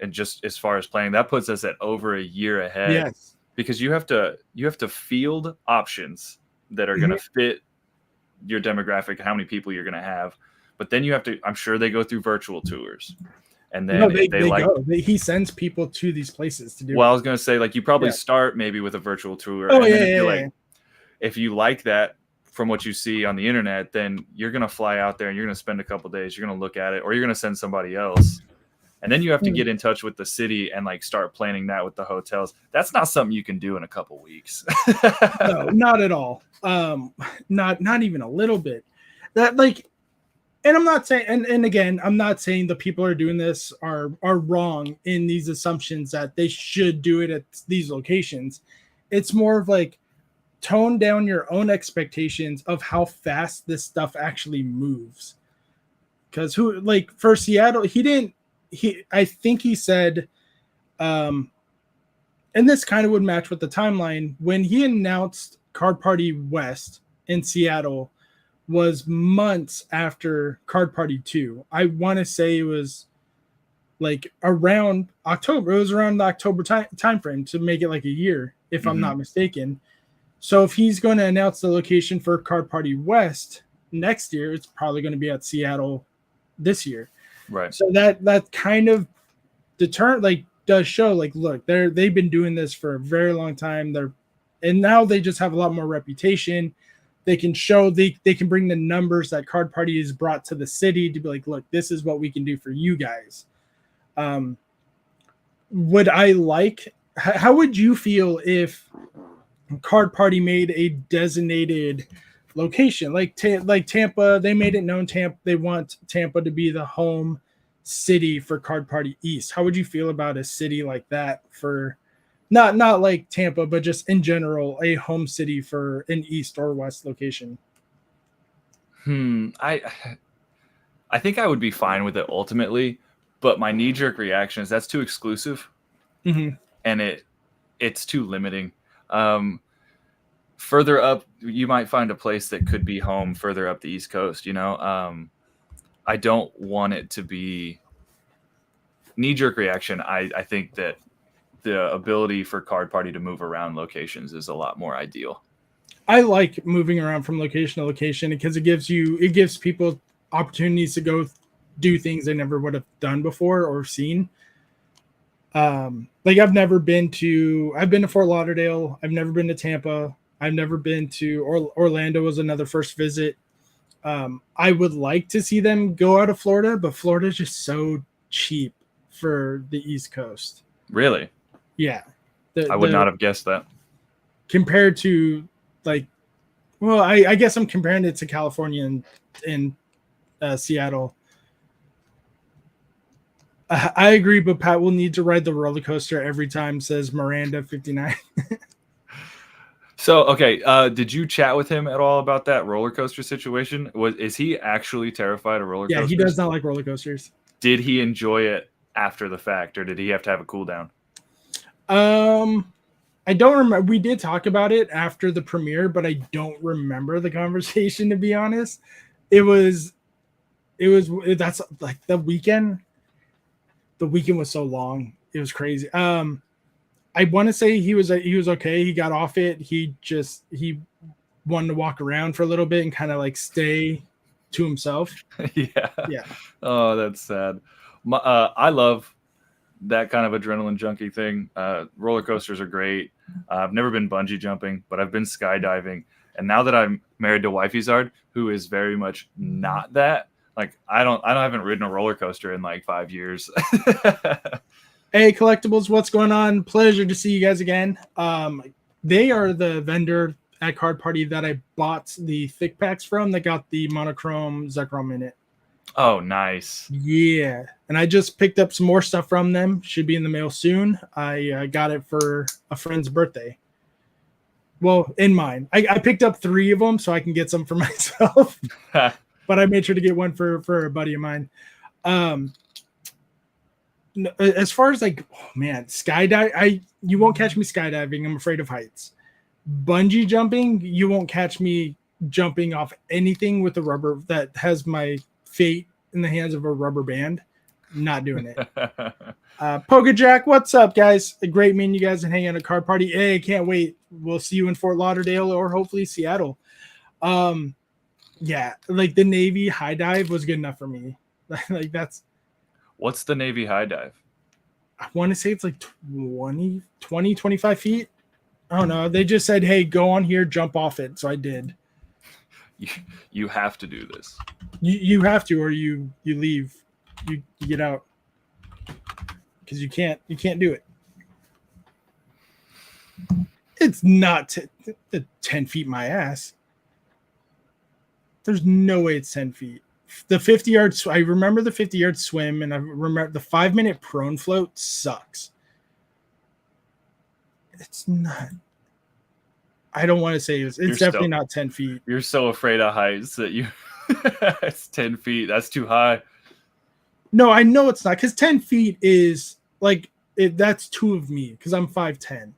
and just as far as planning, that puts us at over a year ahead. Yes, because you have to field options that are going to fit your demographic, how many people you're going to have, but then you have to. I'm sure they go through virtual tours, and then they like go. He sends people to these places to do. Well, I was going to say like you probably Yeah. start maybe with a virtual tour, Oh, and yeah, then yeah. if you like that from what you see on the internet, then you're going to fly out there and you're going to spend a couple days. You're going to look at it, or you're going to send somebody else. And then you have to get in touch with the city and like start planning that with the hotels. That's not something you can do in a couple weeks. No, not at all. Not even a little bit. That like, and I'm not saying, and again, I'm not saying the people who are doing this are wrong in these assumptions that they should do it at these locations. It's more of like, tone down your own expectations of how fast this stuff actually moves. Because for Seattle, I think he said, and this kind of would match with the timeline when he announced Card Party West in Seattle was months after Card Party 2. I want to say it was like around October. It was around the October time frame to make it like a year, if I'm not mistaken. So if he's going to announce the location for Card Party West next year, it's probably going to be at Seattle this year. Right. So that kind of does show like, look, they've been doing this for a very long time. And now they just have a lot more reputation. They can show they can bring the numbers that Card Party has brought to the city to be like, look, this is what we can do for you guys. How would you feel if Card Party made a designated location like Tampa? They made it known they want Tampa to be the home city for Card Party East. How would you feel about a city like that for not like Tampa, but just in general, a home city for an East or West location? I think I would be fine with it ultimately, but my knee-jerk reaction is that's too exclusive, and it's too limiting. Further up, you might find a place that could be home further up the East Coast. I don't want it to be knee-jerk reaction. I think that the ability for Card Party to move around locations is a lot more ideal. I like moving around from location to location because it gives people opportunities to go do things they never would have done before or seen. Like I've been to Fort Lauderdale. I've never been to Tampa. I've never been to Orlando was another first visit. I would like to see them go out of Florida, but Florida is just so cheap for the East Coast. Really? Yeah. I would not have guessed that. Compared to like, well, I guess I'm comparing it to California and Seattle. I agree, but Pat will need to ride the roller coaster every time, says Miranda 59. So, okay, did you chat with him at all about that roller coaster situation? Is he actually terrified of roller coasters? Yeah, he does not like roller coasters. Did he enjoy it after the fact, or did he have to have a cool down? I don't remember. We did talk about it after the premiere, but I don't remember the conversation, to be honest. That's like the weekend. The weekend was so long. It was crazy. I want to say he was okay. He got off it. He wanted to walk around for a little bit and kind of like stay to himself. Yeah. Oh, that's sad. I love that kind of adrenaline junkie thing. Roller coasters are great. I've never been bungee jumping, but I've been skydiving. And now that I'm married to Wifey Zard, who is very much not that, like I haven't ridden a roller coaster in like 5 years. Hey, Collectibles, what's going on? Pleasure to see you guys again. They are the vendor at Card Party that I bought the thick packs from that got the monochrome Zekrom in it. Oh, nice. Yeah. And I just picked up some more stuff from them. Should be in the mail soon. I got it for a friend's birthday. Well, in mine. I picked up 3 of them so I can get some for myself. But I made sure to get one for a buddy of mine. As far as like, oh man, skydive, you won't catch me skydiving. I'm afraid of heights. Bungee jumping, you won't catch me jumping off anything with a rubber that has my fate in the hands of a rubber band. Not doing it. Poker Jack, what's up, guys? A great meeting you guys and hanging out at Card Party. Hey, can't wait. We'll see you in Fort Lauderdale or hopefully Seattle. Yeah, like the Navy high dive was good enough for me. Like that's. What's the Navy high dive? I want to say it's like 20, 25 feet. I don't know. They just said, hey, go on here, jump off it. So I did. You have to do this. You have to, or you leave. You get out. Because you can't do it. It's not 10 feet my ass. There's no way it's 10 feet. The 50-yard, I remember the 50-yard swim, and I remember the 5-minute prone float sucks. It's not. I don't want to say it's definitely not 10 feet. You're so afraid of heights that you. It's 10 feet. That's too high. No, I know it's not, because 10 feet is like that's 2 of me because I'm 5'10".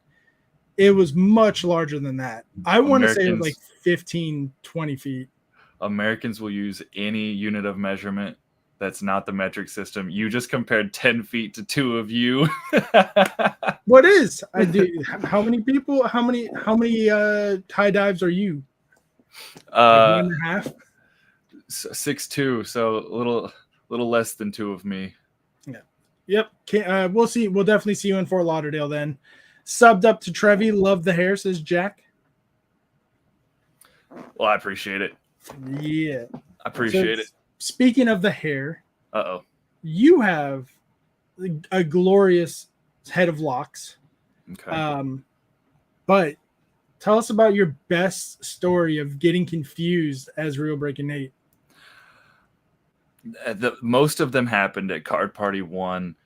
It was much larger than that. I want to say it was like 15, 20 feet. Americans will use any unit of measurement that's not the metric system. You just compared 10 feet to 2 of you. What is? I do. How many people? How many high dives are you? Like 1.5. 6'2", so a little less than 2 of me. Yeah. Yep. We'll see. We'll definitely see you in Fort Lauderdale then. Subbed up to Trevi. Love the hair, says Jack. Well, I appreciate it. Yeah. I appreciate it. Speaking of the hair, you have a glorious head of locks. Okay. But tell us about your best story of getting confused as Real Breaking Nate. Most of them happened at Card Party 1.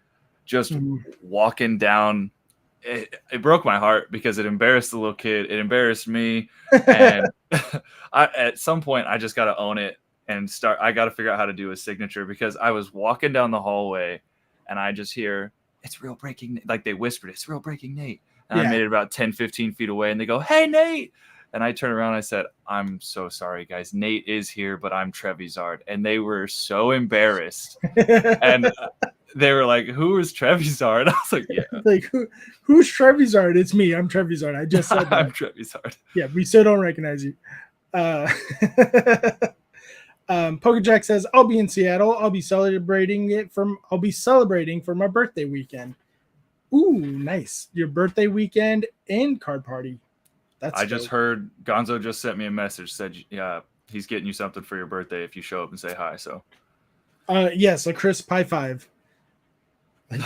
Just walking down. It broke my heart because it embarrassed the little kid. It embarrassed me. And at some point, I just got to own it and start. I got to figure out how to do a signature because I was walking down the hallway and I just hear, it's Real Breaking Nate. Like they whispered, it's Real Breaking Nate. And I made it about 10, 15 feet away and they go, hey, Nate. And I turned around and I said, I'm so sorry, guys. Nate is here, but I'm Trevi Zard. And they were so embarrassed. And they were like, "Who is Trevisard?" I was like, "Yeah, Like who's Trevisard? It's me. I'm Trevisard. I just said that. I'm Trevisard." Yeah, we still don't recognize you. Pokejack says, "I'll be in Seattle. I'll be celebrating for my birthday weekend." Ooh, nice! Your birthday weekend and card party. I just heard Gonzo just sent me a message, said, "Yeah, he's getting you something for your birthday if you show up and say hi." So, yes, a crisp pie 5.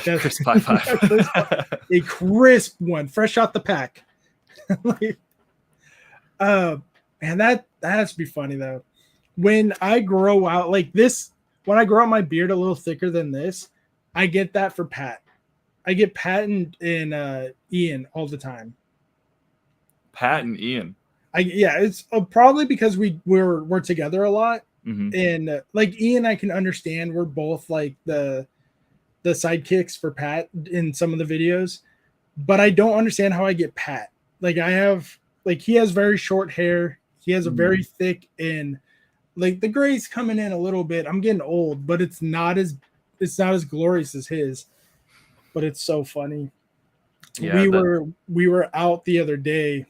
crisp pie 5. A crisp one, fresh out the pack. Like, man, that has to be funny though. When I grow out like this, when I grow out my beard a little thicker than this, I get that for Pat. I get Pat and Ian all the time. Pat and Ian. It's probably because we're together a lot, Mm-hmm. and like Ian, I can understand we're both like the sidekicks for Pat in some of the videos, but I don't understand how I get Pat. Like he has very short hair, he has a very thick, and like the gray's coming in a little bit. I'm getting old, but it's not as glorious as his. But it's so funny. Yeah, we were out the other day.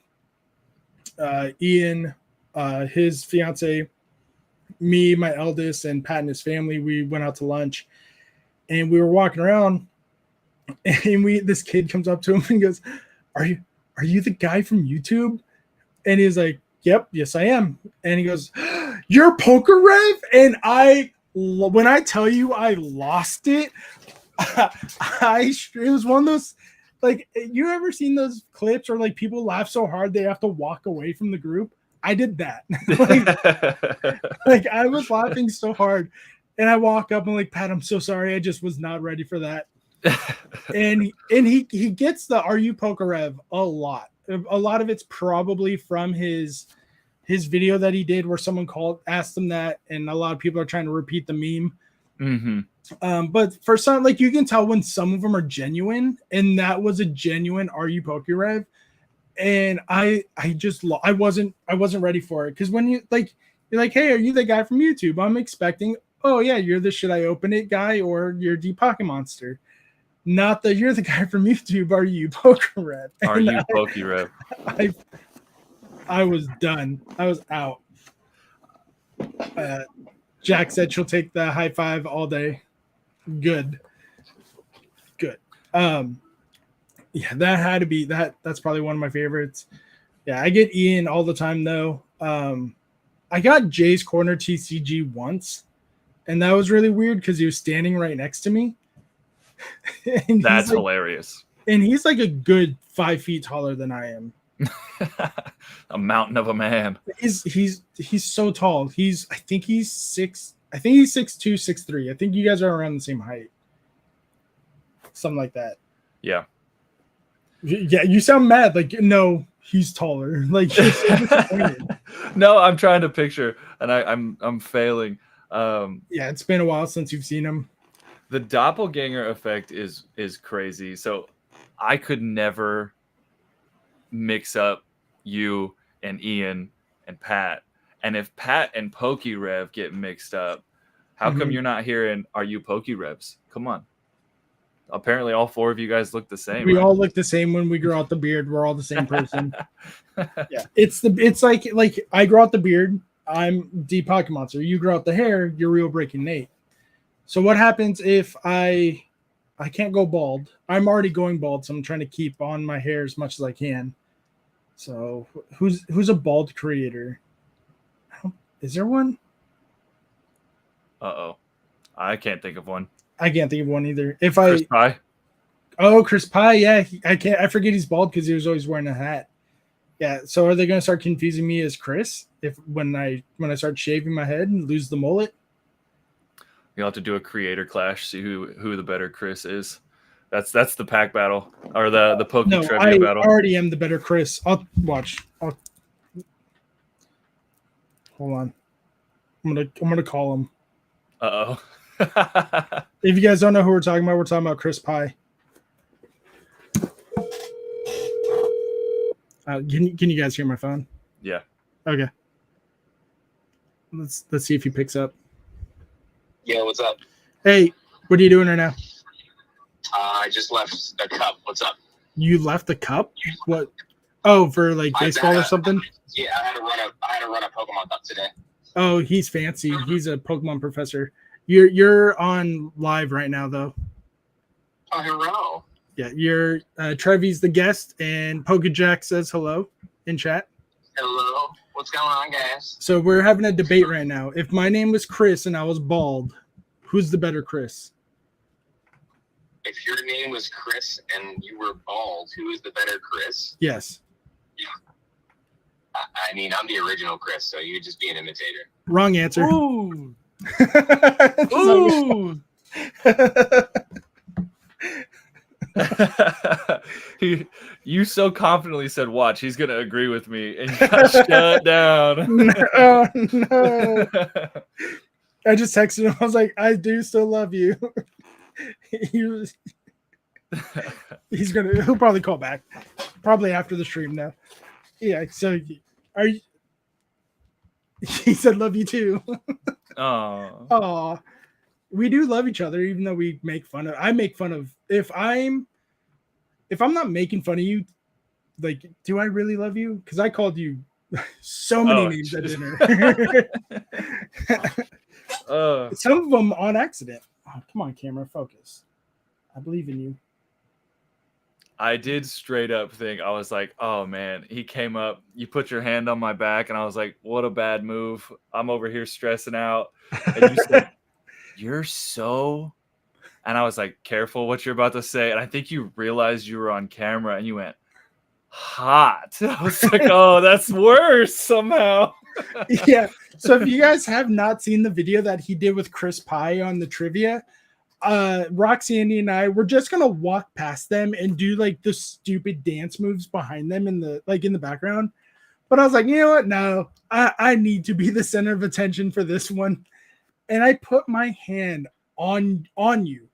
Ian, his fiance, me, my eldest, and Pat and his family. We went out to lunch, and we were walking around, and this kid comes up to him and goes, "Are you the guy from YouTube?" And he's like, "Yep, yes I am." And he goes, "You're Poker Rev?" And when I tell you I lost it, it was one of those, like, you ever seen those clips where like people laugh so hard they have to walk away from the group? I did that. like I was laughing so hard, and I walk up and like, "Pat, I'm so sorry. I just was not ready for that." and he gets the "Are you Poker Rev?" a lot. A lot of it's probably from his video that he did where someone asked him that, and a lot of people are trying to repeat the meme. Mm-hmm. But for some, like, you can tell when some of them are genuine, and that was a genuine "Are you Poker Rev?" And I wasn't ready for it, because when you're like, "Hey, are you the guy from YouTube?" I'm expecting, "Oh yeah, you're the Should I Open It guy, or you're D Pocket Monster." Not that "You're the guy from YouTube. Are you Poker Rev?" Are you Poke Rev? I was done. I was out. Jack said she'll take the high five all day. Good. Yeah, that had to be that's probably one of my favorites. Yeah, I get Ian all the time though. I got Jay's Corner TCG once, and that was really weird because he was standing right next to me. That's hilarious. And he's like a good 5 feet taller than I am. A mountain of a man. He's so tall. I think he's 6'2", 6'3". I think you guys are around the same height. Something like that. Yeah. Yeah, you sound mad. Like, no, he's taller. Like, you're so disappointed. No, I'm trying to picture, and I'm failing. Yeah, it's been a while since you've seen him. The doppelganger effect is crazy. So I could never mix up you and Ian and Pat. And if Pat and Pokey Rev get mixed up, how come you're not hearing "Are you Pokey Revs"? Come on. Apparently all 4 of you guys look the same. We all look the same when we grow out the beard. We're all the same person. Yeah. It's like I grow out the beard, I'm D Pocket Monster. You grow out the hair, you're Real Breaking Nate. So what happens if I can't go bald? I'm already going bald, so I'm trying to keep on my hair as much as I can. So who's a bald creator? Is there one? Uh-oh. I can't think of one. I can't think of one either. Chris Pie? Oh, Chris Pie, yeah. I forget he's bald because he was always wearing a hat. Yeah, so are they going to start confusing me as Chris when I start shaving my head and lose the mullet? You'll have to do a creator clash, see who the better Chris is. That's the pack battle, or the Poke Trivia battle. I already am the better Chris. I'll watch. Hold on. I'm gonna call him. Uh-oh. If you guys don't know who we're talking about Chris Pie. Can you guys hear my phone? Yeah. Okay. Let's see if he picks up. Yeah, what's up? Hey, what are you doing right now? I just left a cup. What's up? You left the cup? What? Oh, for like baseball or something? Yeah, I had to run a Pokemon cup today. Oh, he's fancy. He's a Pokemon professor. You're on live right now, though. Oh, hello. Yeah, you're Trevi's the guest, and Pokejack says hello in chat. Hello. What's going on, guys? So we're having a debate right now. If my name was Chris and I was bald, who's the better Chris? If your name was Chris and you were bald, who is the better Chris? Yes. I mean, I'm the original Chris, so you'd just be an imitator. Wrong answer. Ooh. Ooh. You so confidently said, watch, he's going to agree with me, and you got shut down. Oh, no. I just texted him. I was like, I do still love you. He'll probably call back. Probably after the stream now. Yeah, so are you? He said, love you too. Oh, we do love each other, even though we make fun of. I make fun of if I'm not making fun of you. Like, do I really love you? Because I called you so many names at dinner. Some of them on accident. Oh, come on, camera, focus. I believe in you. I did straight up think, I was like, oh man, he came up, you put your hand on my back, and I was like, what a bad move. I'm over here stressing out. And you said, you're so, and I was like, careful what you're about to say. And I think you realized you were on camera and you went, hot. I was like, oh, that's worse somehow. Yeah. So if you guys have not seen the video that he did with Chris Pye on the trivia, Roxy, Andy, and I were just gonna walk past them and do like the stupid dance moves behind them in the background. But I was like, you know what? No, I need to be the center of attention for this one. And I put my hand on you.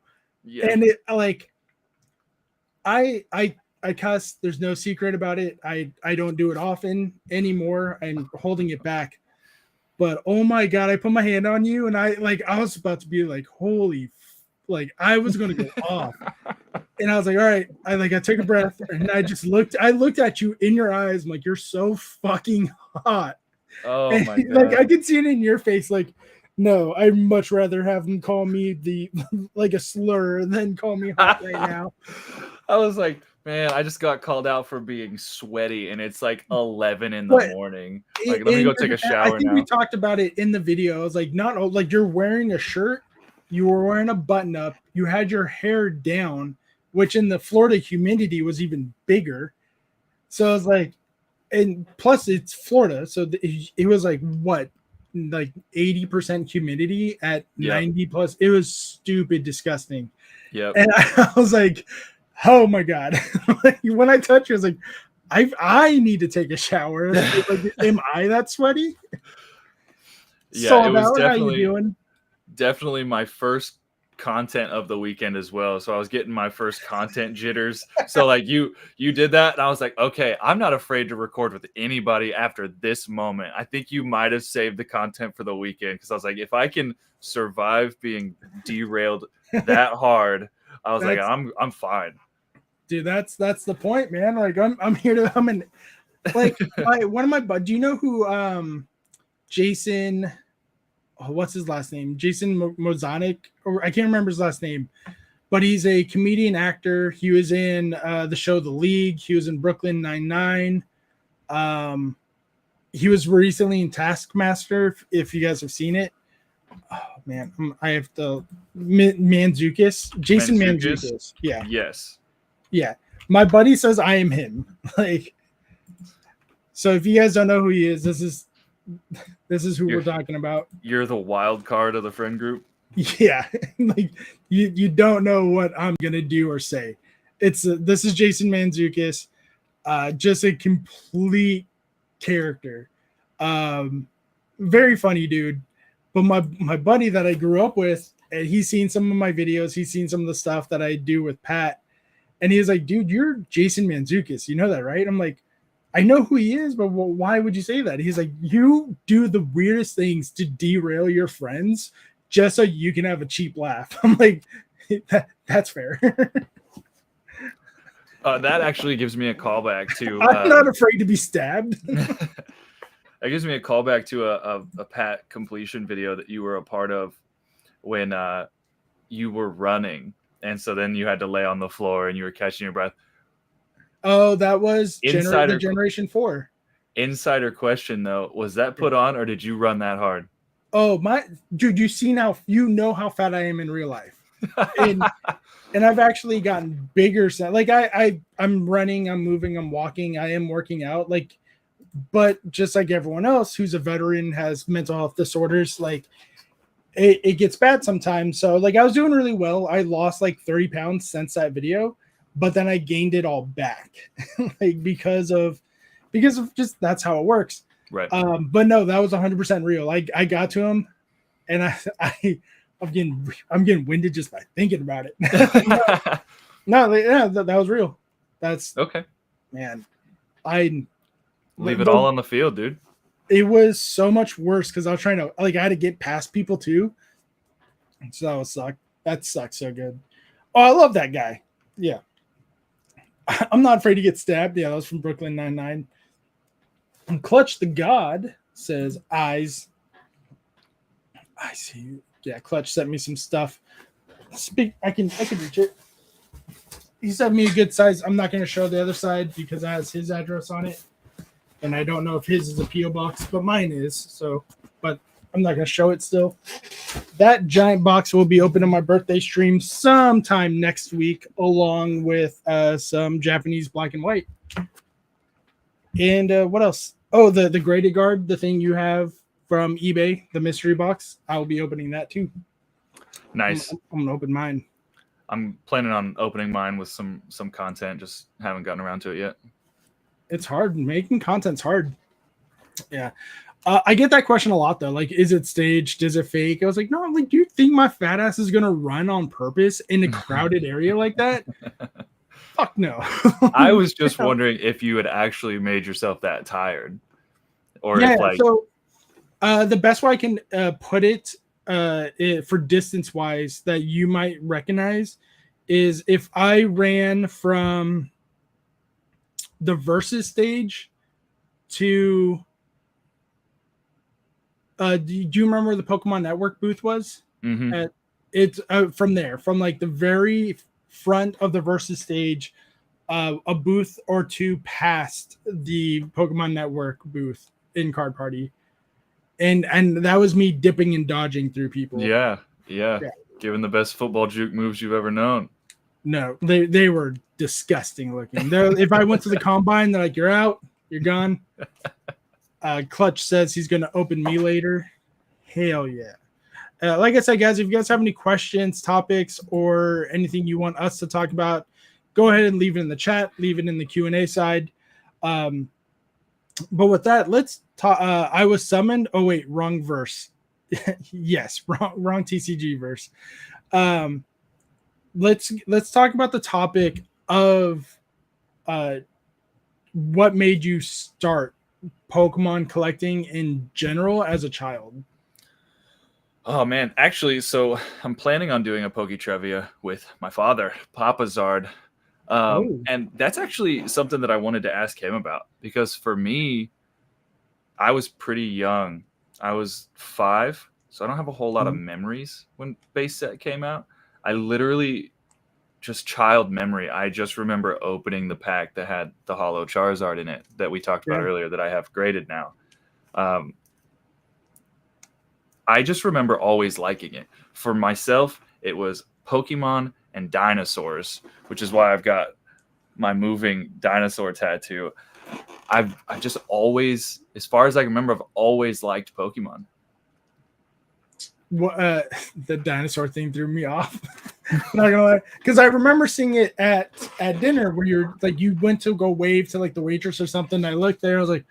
Yeah. And it like I cuss. There's no secret about it. I don't do it often anymore. I'm holding it back. But oh my God, I put my hand on you and I was about to be like, holy, like I was going to go off. And I was like, all right. I took a breath and I looked at you in your eyes. I'm like, you're so fucking hot. Oh and, my God. Like I could see it in your face. Like, no, I'd much rather have them call me a slur than call me hot right now. I was like, man, I just got called out for being sweaty, and it's like 11 in the morning. Like, let me go take a shower now. I think we talked about it in the video. I was like, not like you're wearing a shirt, you were wearing a button up, you had your hair down, which in the Florida humidity was even bigger. So I was like, and plus it's Florida, so it was like what? Like 80% humidity at 90 plus. It was stupid, disgusting. Yeah. And I was like, oh my God. Like, when I touched you, I was like, I need to take a shower. Like, am I that sweaty? Yeah, so it was how you doing? Definitely my first content of the weekend as well. So I was getting my first content jitters. So like you did that, and I was like, okay, I'm not afraid to record with anybody after this moment. I think you might have saved the content for the weekend, because I was like, if I can survive being derailed that hard, I was like, I'm fine. Dude, that's the point, man. Like I'm here to one of my do you know who Jason, what's his last name? Jason Mozanic, or I can't remember his last name, but he's a comedian actor. He was in the show The League. He was in Brooklyn Nine-Nine. He was recently in Taskmaster, if you guys have seen it. Oh man, I have to Mantzoukas. Jason Mantzoukas. Yeah. Yes. Yeah. My buddy says I am him. Like, so if you guys don't know who he is, this is who we're talking about. You're the wild card of the friend group. Yeah. Like you don't know what I'm gonna do or say. This is Jason Mantzoukas, just a complete character. Very funny dude. But my buddy that I grew up with, and he's seen some of my videos, he's seen some of the stuff that I do with Pat, and he was like, dude, you're Jason Mantzoukas. You know that, right? I'm like, I know who he is, but why would you say that? He's like, you do the weirdest things to derail your friends just so you can have a cheap laugh. I'm like, that's fair. That actually gives me a callback to. I'm not afraid to be stabbed. That gives me a callback to a Pat completion video that you were a part of when you were running, and so then you had to lay on the floor and you were catching your breath. Oh, that was Insider the Generation 4. Insider question though, was that put on or did you run that hard? Oh my dude, you know how fat I am in real life. And I've actually gotten bigger. So like I'm running, I'm moving, I'm walking, I am working out. Like, but just like everyone else who's a veteran has mental health disorders, like it gets bad sometimes. So like I was doing really well. I lost like 30 pounds since that video, but then I gained it all back, like because of just that's how it works. Right. But no, that was 100% real. I got to him, and I'm getting winded just by thinking about it. That was real. That's okay. Man, leave it all on the field, dude. It was so much worse because I was trying to I had to get past people too. So that would suck. That sucks so good. Oh, I love that guy. Yeah. I'm not afraid to get stabbed. Yeah, that was from Brooklyn Nine-Nine. And Clutch the God says eyes. I see you. Yeah, Clutch sent me some stuff. I can reach it. He sent me a good size. I'm not going to show the other side because it has his address on it. And I don't know if his is a P.O. box, but mine is. So, but I'm not going to show it still. That giant box will be open on my birthday stream sometime next week, along with some Japanese black and white. And what else? Oh, the graded guard, the thing you have from eBay, the mystery box. I will be opening that too. Nice. I'm going to open mine. I'm planning on opening mine with some content. Just haven't gotten around to it yet. It's hard. Making content's hard. Yeah. I get that question a lot though. Like, is it staged? Is it fake? I was like, no, I'm like, do you think my fat ass is going to run on purpose in a crowded area like that? Fuck no. I was just wondering if you had actually made yourself that tired. Or if like... So the best way I can put it for distance wise that you might recognize is if I ran from the versus stage to do you remember where the Pokemon Network booth was? Mm-hmm. It's from there, from like the very front of the versus stage, a booth or two past the Pokemon Network booth in Card Party, and that was me dipping and dodging through people. Yeah. Given the best football juke moves you've ever known. No, they were disgusting looking. If I went to the combine, they're like, you're out, you're gone. Clutch says he's going to open me later. Hell yeah. Like I said, guys, if you guys have any questions, topics, or anything you want us to talk about, go ahead and leave it in the chat, leave it in the Q&A side. But with that, let's talk. I was summoned. Oh, wait, wrong verse. Yes, wrong TCG verse. Let's talk about the topic of what made you start Pokemon collecting in general as a child. Oh man, actually, so I'm planning on doing a Poke Trivia with my father, Papa Zard. And that's actually something that I wanted to ask him about because for me, I was pretty young. I was 5, so I don't have a whole lot of memories when base set came out. I literally just child memory. I just remember opening the pack that had the holo Charizard in it that we talked about earlier that I have graded now. I just remember always liking it. For myself, it was Pokemon and dinosaurs, which is why I've got my moving dinosaur tattoo. I've just always, as far as I can remember, I've always liked Pokemon. The dinosaur thing threw me off. Not gonna lie, because I remember seeing it at dinner where you're like you went to go wave to like the waitress or something. I looked there, I was like,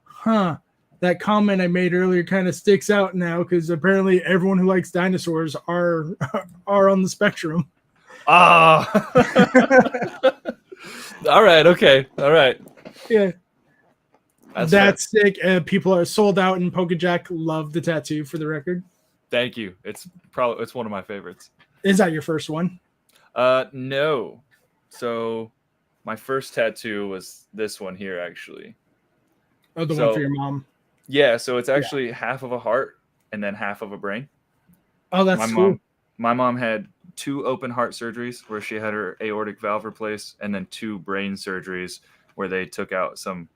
huh. That comment I made earlier kind of sticks out now because apparently everyone who likes dinosaurs are on the spectrum. Ah. All right. Okay. All right. Yeah. That's sick. People are sold out in Pokejack. Love the tattoo for the record. Thank you. It's one of my favorites. Is that your first one? No. So my first tattoo was this one here, actually. Oh, the one for your mom. Yeah, so it's actually half of a heart and then half of a brain. Oh, that's cool. My mom had 2 open heart surgeries where she had her aortic valve replaced, and then 2 brain surgeries where they took out some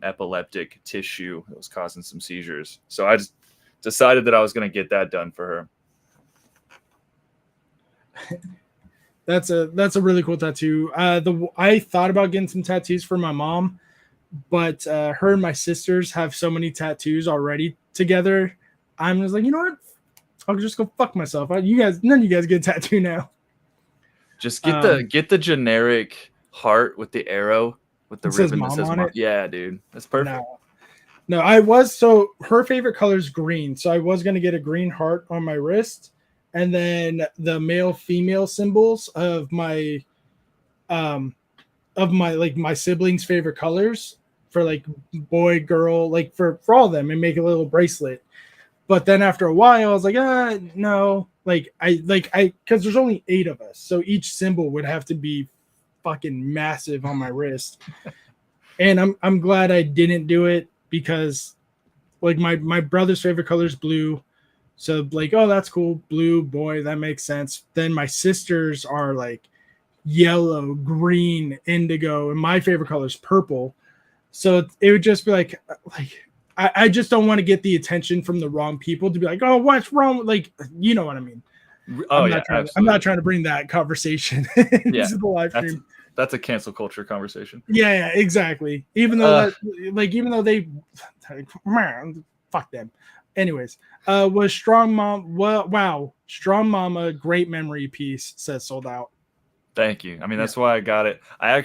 epileptic tissue that was causing some seizures. So I just decided that I was going to get that done for her. That's a really cool tattoo. I thought about getting some tattoos for my mom, but her and my sisters have so many tattoos already together. I'm just like, you know what? I'll just go fuck myself. None of you guys get a tattoo now. Just get the generic heart with the arrow with the ribbon that says mom. Yeah, dude, that's perfect. No, her favorite color is green, so I was gonna get a green heart on my wrist, and then the male female symbols of my my siblings' favorite colors for like boy, girl, like for all of them, and make a little bracelet. But then after a while, I was like, no, because there's only 8 of us, so each symbol would have to be fucking massive on my wrist. And I'm glad I didn't do it, because like my brother's favorite color is blue, so like, oh, that's cool, blue, boy, that makes sense. Then my sisters are like yellow, green, indigo, and my favorite color is purple. So it would just be like I just don't want to get the attention from the wrong people to be like, oh, what's wrong? Like, you know what I mean? Oh, I'm not trying to bring that conversation into the live stream. That's a cancel culture conversation. Yeah, exactly. Even though they, man, fuck them. Anyways, was Strong Mom? Well, wow, Strong Mama, great memory piece. Says sold out. Thank you. I mean, that's why I got it. I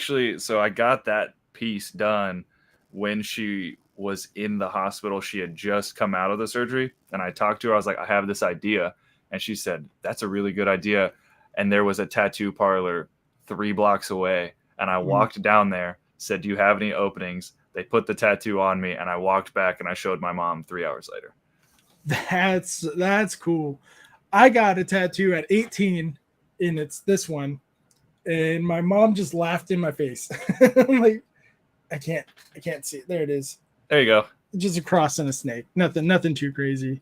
got that piece done when she was in the hospital. She had just come out of the surgery, and I talked to her. I was like, I have this idea, and she said, that's a really good idea. And there was a tattoo parlor 3 blocks away, and I walked down there, said, do you have any openings? They put the tattoo on me, and I walked back and I showed my mom 3 hours later. That's cool. I got a tattoo at 18, and it's this one, and my mom just laughed in my face. I'm like, I can't see it. There it is. There you go. Just a cross and a snake. Nothing too crazy.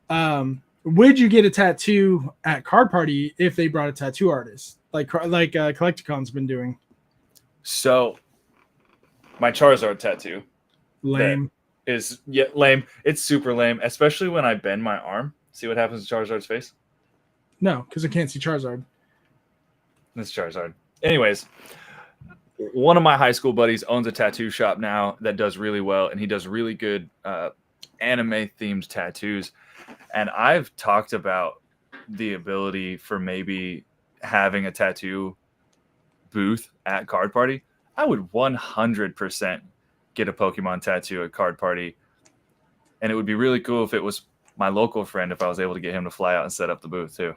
Would you get a tattoo at Card Party if they brought a tattoo artist, like Collecticon's been doing? So, my Charizard tattoo, lame. Lame. It's super lame, especially when I bend my arm. See what happens to Charizard's face? No, because I can't see Charizard. It's Charizard. Anyways, one of my high school buddies owns a tattoo shop now that does really well, and he does really good anime-themed tattoos. And I've talked about the ability for maybe having a tattoo booth at Card Party. I would 100% get a Pokemon tattoo at Card Party, and it would be really cool if it was my local friend, if I was able to get him to fly out and set up the booth too.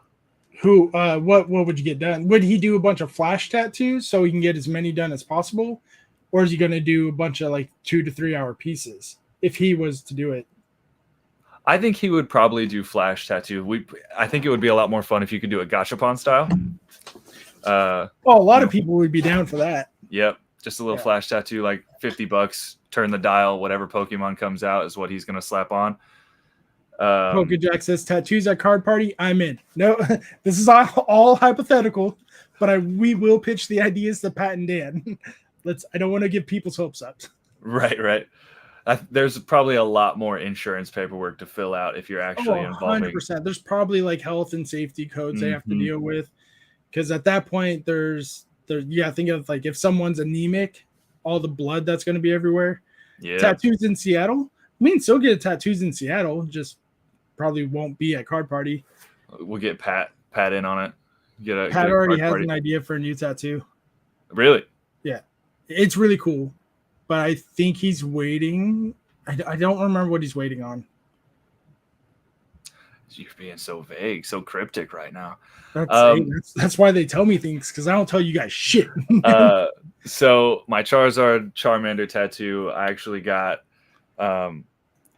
Who? What would you get done? Would he do a bunch of flash tattoos so he can get as many done as possible, or is he going to do a bunch of like 2 to 3 hour pieces if he was to do it? I think he would probably do flash tattoo. I think it would be a lot more fun if you could do it gachapon style. A lot of people would be down for that. Yep, just a little flash tattoo, like $50. Turn the dial, whatever Pokemon comes out is what he's going to slap on. Pokejack says tattoos at Card Party. I'm in. No, this is all hypothetical, but we will pitch the ideas to Pat and Dan. I don't want to give people's hopes up. Right. There's probably a lot more insurance paperwork to fill out if you're actually involving. 100%. There's probably like health and safety codes they have to deal with, because at that point think of like if someone's anemic, all the blood that's going to be everywhere. Yeah. Tattoos in Seattle. I mean, still get tattoos in Seattle, just probably won't be at Card Party. We'll get Pat in on it. Pat already has an idea for a new tattoo. Really? Yeah, it's really cool, but I think he's waiting. I don't remember what he's waiting on. You're being so vague, so cryptic right now. That's why they tell me things, because I don't tell you guys shit. So my Charizard Charmander tattoo, I actually got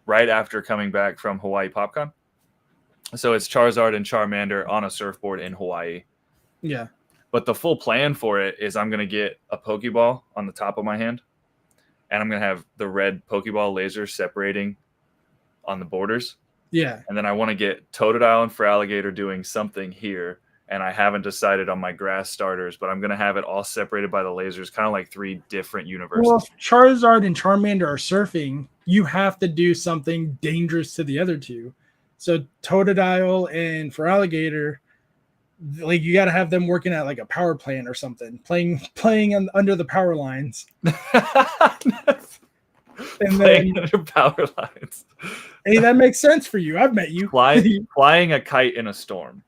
right after coming back from Hawaii PopCon. So it's Charizard and Charmander on a surfboard in Hawaii. Yeah. But the full plan for it is I'm going to get a Pokeball on the top of my hand, and I'm going to have the red Pokeball laser separating on the borders. Yeah. And then I want to get Totodile and Feraligatr doing something here. And I haven't decided on my grass starters, but I'm going to have it all separated by the lasers, kind of like 3 different universes. Well, if Charizard and Charmander are surfing, you have to do something dangerous to the other 2. So Totodile and Feraligatr, like you got to have them working at like a power plant or something, playing under the power lines. And playing then under power lines. Hey, that makes sense for you. I've met you. Flying a kite in a storm.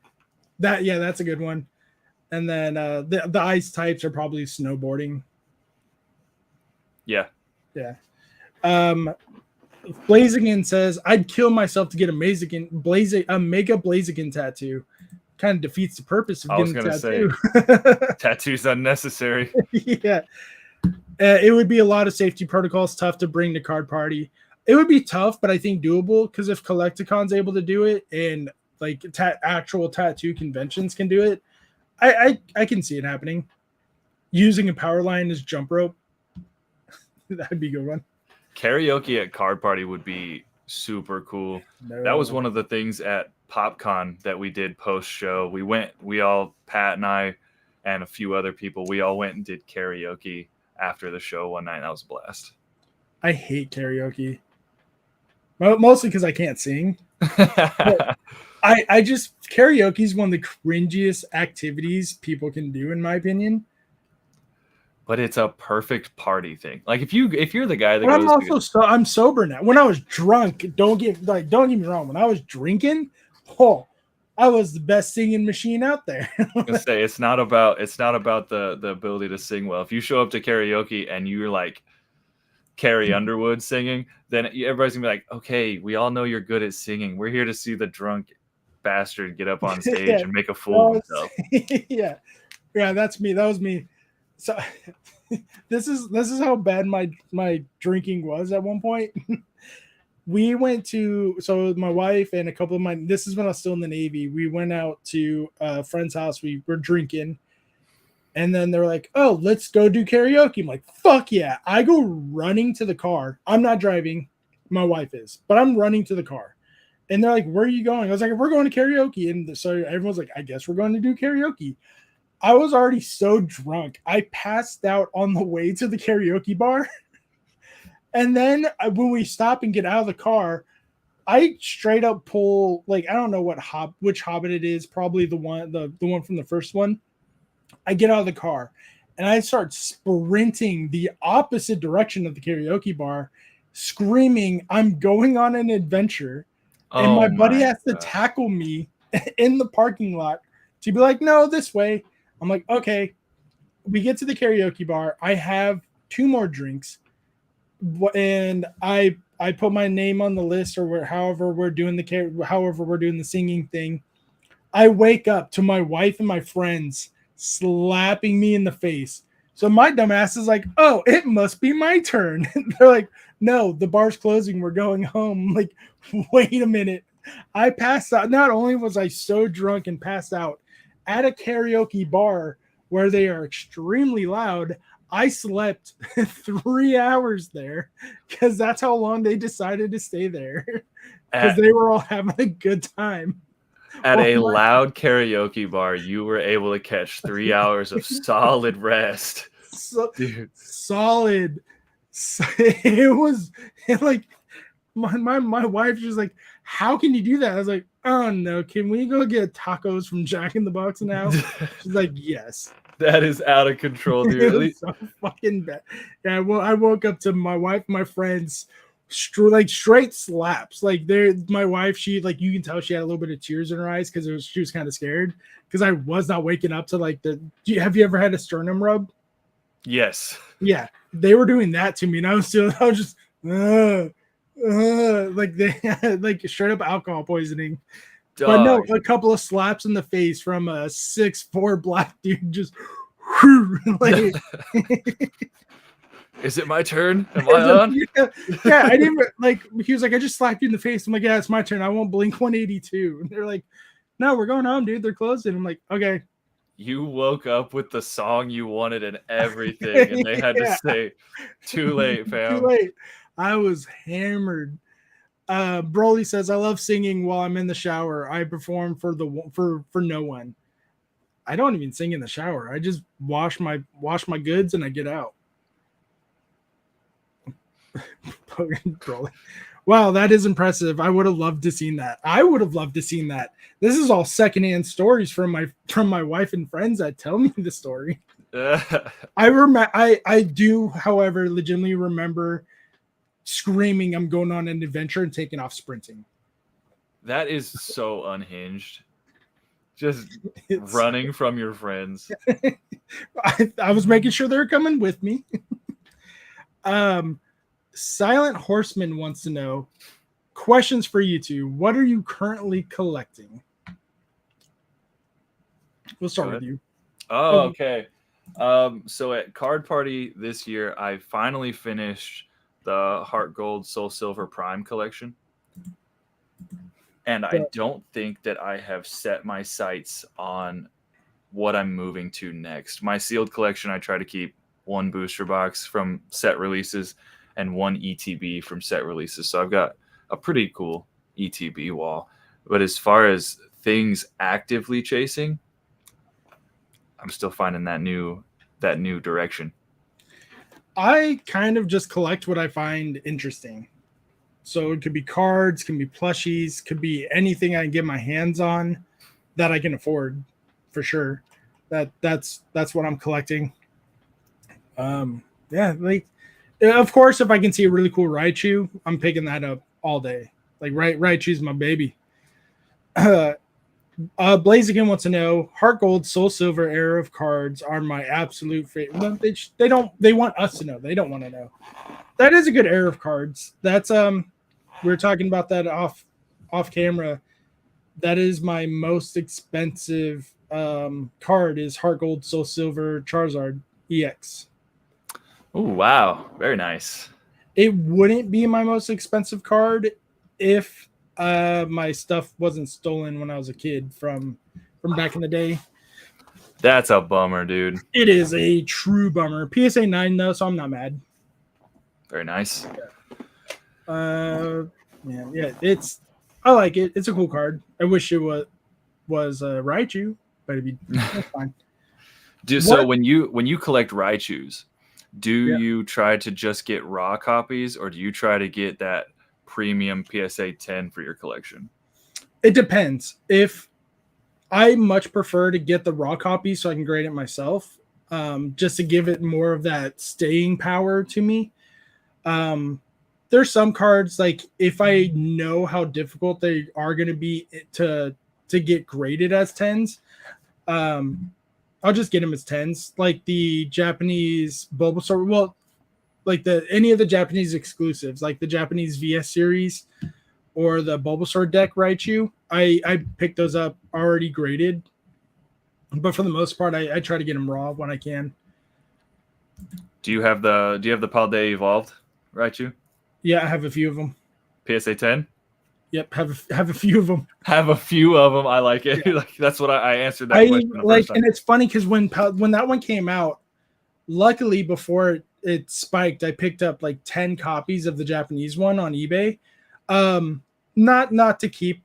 That's a good one. And then the ice types are probably snowboarding. Yeah. Yeah. Blaziken says, I'd kill myself to get a Mega Blaziken tattoo. Kind of defeats the purpose of getting a tattoo. Say, tattoo's unnecessary. Yeah. It would be a lot of safety protocols, tough to bring to card party. It would be tough, but I think doable, because if Collecticon's able to do it and like actual tattoo conventions can do it, I can see it happening. Using a power line as jump rope, that'd be a good one. Karaoke at card party would be super cool. No. That was one of the things at PopCon that we did post show. Pat and I and a few other people, we all went and did karaoke after the show one night. That was a blast. I hate karaoke. Mostly because I can't sing. I just karaoke is one of the cringiest activities people can do, in my opinion. But it's a perfect party thing. Like if you're the guy that goes. I'm sober now. When I was drunk, don't get me wrong. When I was drinking, I was the best singing machine out there. I was gonna say it's not about the ability to sing well. If you show up to karaoke and you're like Carrie Underwood singing, then everybody's gonna be like, okay, we all know you're good at singing. We're here to see the drunk bastard get up on stage and make a fool of himself. Yeah, that's me. That was me. So this is how bad my drinking was at one point. We went to, so my wife and a couple of this is when I was still in the Navy. We went out to a friend's house. We were drinking. And then they're like, oh, let's go do karaoke. I'm like, fuck yeah. I go running to the car. I'm not driving. My wife is. But I'm running to the car. And they're like, where are you going? I was like, we're going to karaoke. And so everyone's like, I guess we're going to do karaoke. I was already so drunk. I passed out on the way to the karaoke bar. And then when we stop and get out of the car, I straight up pull, like, I don't know which Hobbit it is, probably the one from the first one. I get out of the car and I start sprinting the opposite direction of the karaoke bar, screaming, I'm going on an adventure. And my buddy has to tackle me in the parking lot to be like, no, this way. I'm like, okay. We get to the karaoke bar. I have 2 more drinks. And I put my name on the list, or however we're doing the singing thing. I wake up to my wife and my friends slapping me in the face. So my dumb ass is like, oh, it must be my turn. They're like, no, the bar's closing. We're going home. I'm like, wait a minute. I passed out. Not only was I so drunk and passed out at a karaoke bar where they are extremely loud, I slept 3 hours there because that's how long they decided to stay there, because they were all having a good time. At a loud karaoke bar, you were able to catch 3 hours of solid rest. Solid. It was like my wife was like, how can you do that? I was like, oh no, can we go get tacos from Jack in the Box now? She's like, yes. That is out of control, dude. So fucking bad. Yeah, well, I woke up to my wife, my friends, straight slaps. Like my wife, she, like, you can tell she had a little bit of tears in her eyes because she was kind of scared because I was not waking up to like have you ever had a sternum rub? Yes. Yeah, they were doing that to me, and I was just like they like straight up alcohol poisoning. Dog. But no, a couple of slaps in the face from a 6'4" black dude just like. Is it my turn? Am I on? Yeah, I didn't like. He was like, I just slapped you in the face. I'm like, yeah, it's my turn. I won't blink 182. And they're like, no, we're going home, dude. They're closing. I'm like, okay. you woke up with the song you wanted and everything, and they had to say, "Too late, fam." Too late. I was hammered. Broly says, "I love singing while I'm in the shower. I perform for no one. I don't even sing in the shower. I just wash my goods and I get out." Broly. Wow, that is impressive. I would have loved to seen that. I would have loved to seen that. This is all secondhand stories from my wife and friends that tell me the story. I do, however, legitimately remember screaming, "I'm going on an adventure," and taking off sprinting. That is so unhinged. Just running from your friends. I was making sure they were coming with me. Silent Horseman wants to know, questions for you two. What are you currently collecting? We'll start with you. Oh, okay. So at Card Party this year, I finally finished the Heart Gold Soul Silver Prime collection. And I don't think that I have set my sights on what I'm moving to next. My sealed collection, I try to keep one booster box from set releases and one ETB from set releases. So I've got a pretty cool ETB wall. But as far as things actively chasing, I'm still finding that new direction. I kind of just collect what I find interesting. So it could be cards, can be plushies, could be anything I can get my hands on that I can afford, for sure. That's what I'm collecting. Yeah, like, of course, if I can see a really cool Raichu, I'm picking that up all day. Like, Raichu's my baby. Blaziken wants to know, Heart Gold, Soul Silver era of cards are my absolute favorite. They want us to know. They don't want to know. That is a good era of cards. That's we were talking about that off camera. That is my most expensive card is Heart Gold, Soul Silver, Charizard EX. Oh, wow. Very nice. It wouldn't be my most expensive card if my stuff wasn't stolen when I was a kid from back in the day. That's a bummer, dude. It is a true bummer. PSA 9 though, so I'm not mad. Very nice. Yeah, it's I like it. It's a cool card. I wish it was Raichu, but it'd be fine. So when you collect Raichus, do you try to just get raw copies, or do you try to get that premium PSA 10 for your collection? It depends. If I much prefer to get the raw copy so I can grade it myself, just to give it more of that staying power to me. There's some cards, like if I know how difficult they are going to be to get graded as 10s, I'll just get them as 10s, like the Japanese Bulbasaur. Well, like any of the Japanese exclusives, like the Japanese VS series or the Bulbasaur deck Raichu. I pick those up already graded, but for the most part, I try to get them raw when I can. Do you have the Paldea Evolved Raichu? Yeah, I have a few of them. PSA 10. Yep, have a few of them. Have a few of them. I like it. Yeah. Like that's what I answered that question. And it's funny because when that one came out, luckily before it spiked, I picked up like 10 copies of the Japanese one on eBay. Not to keep,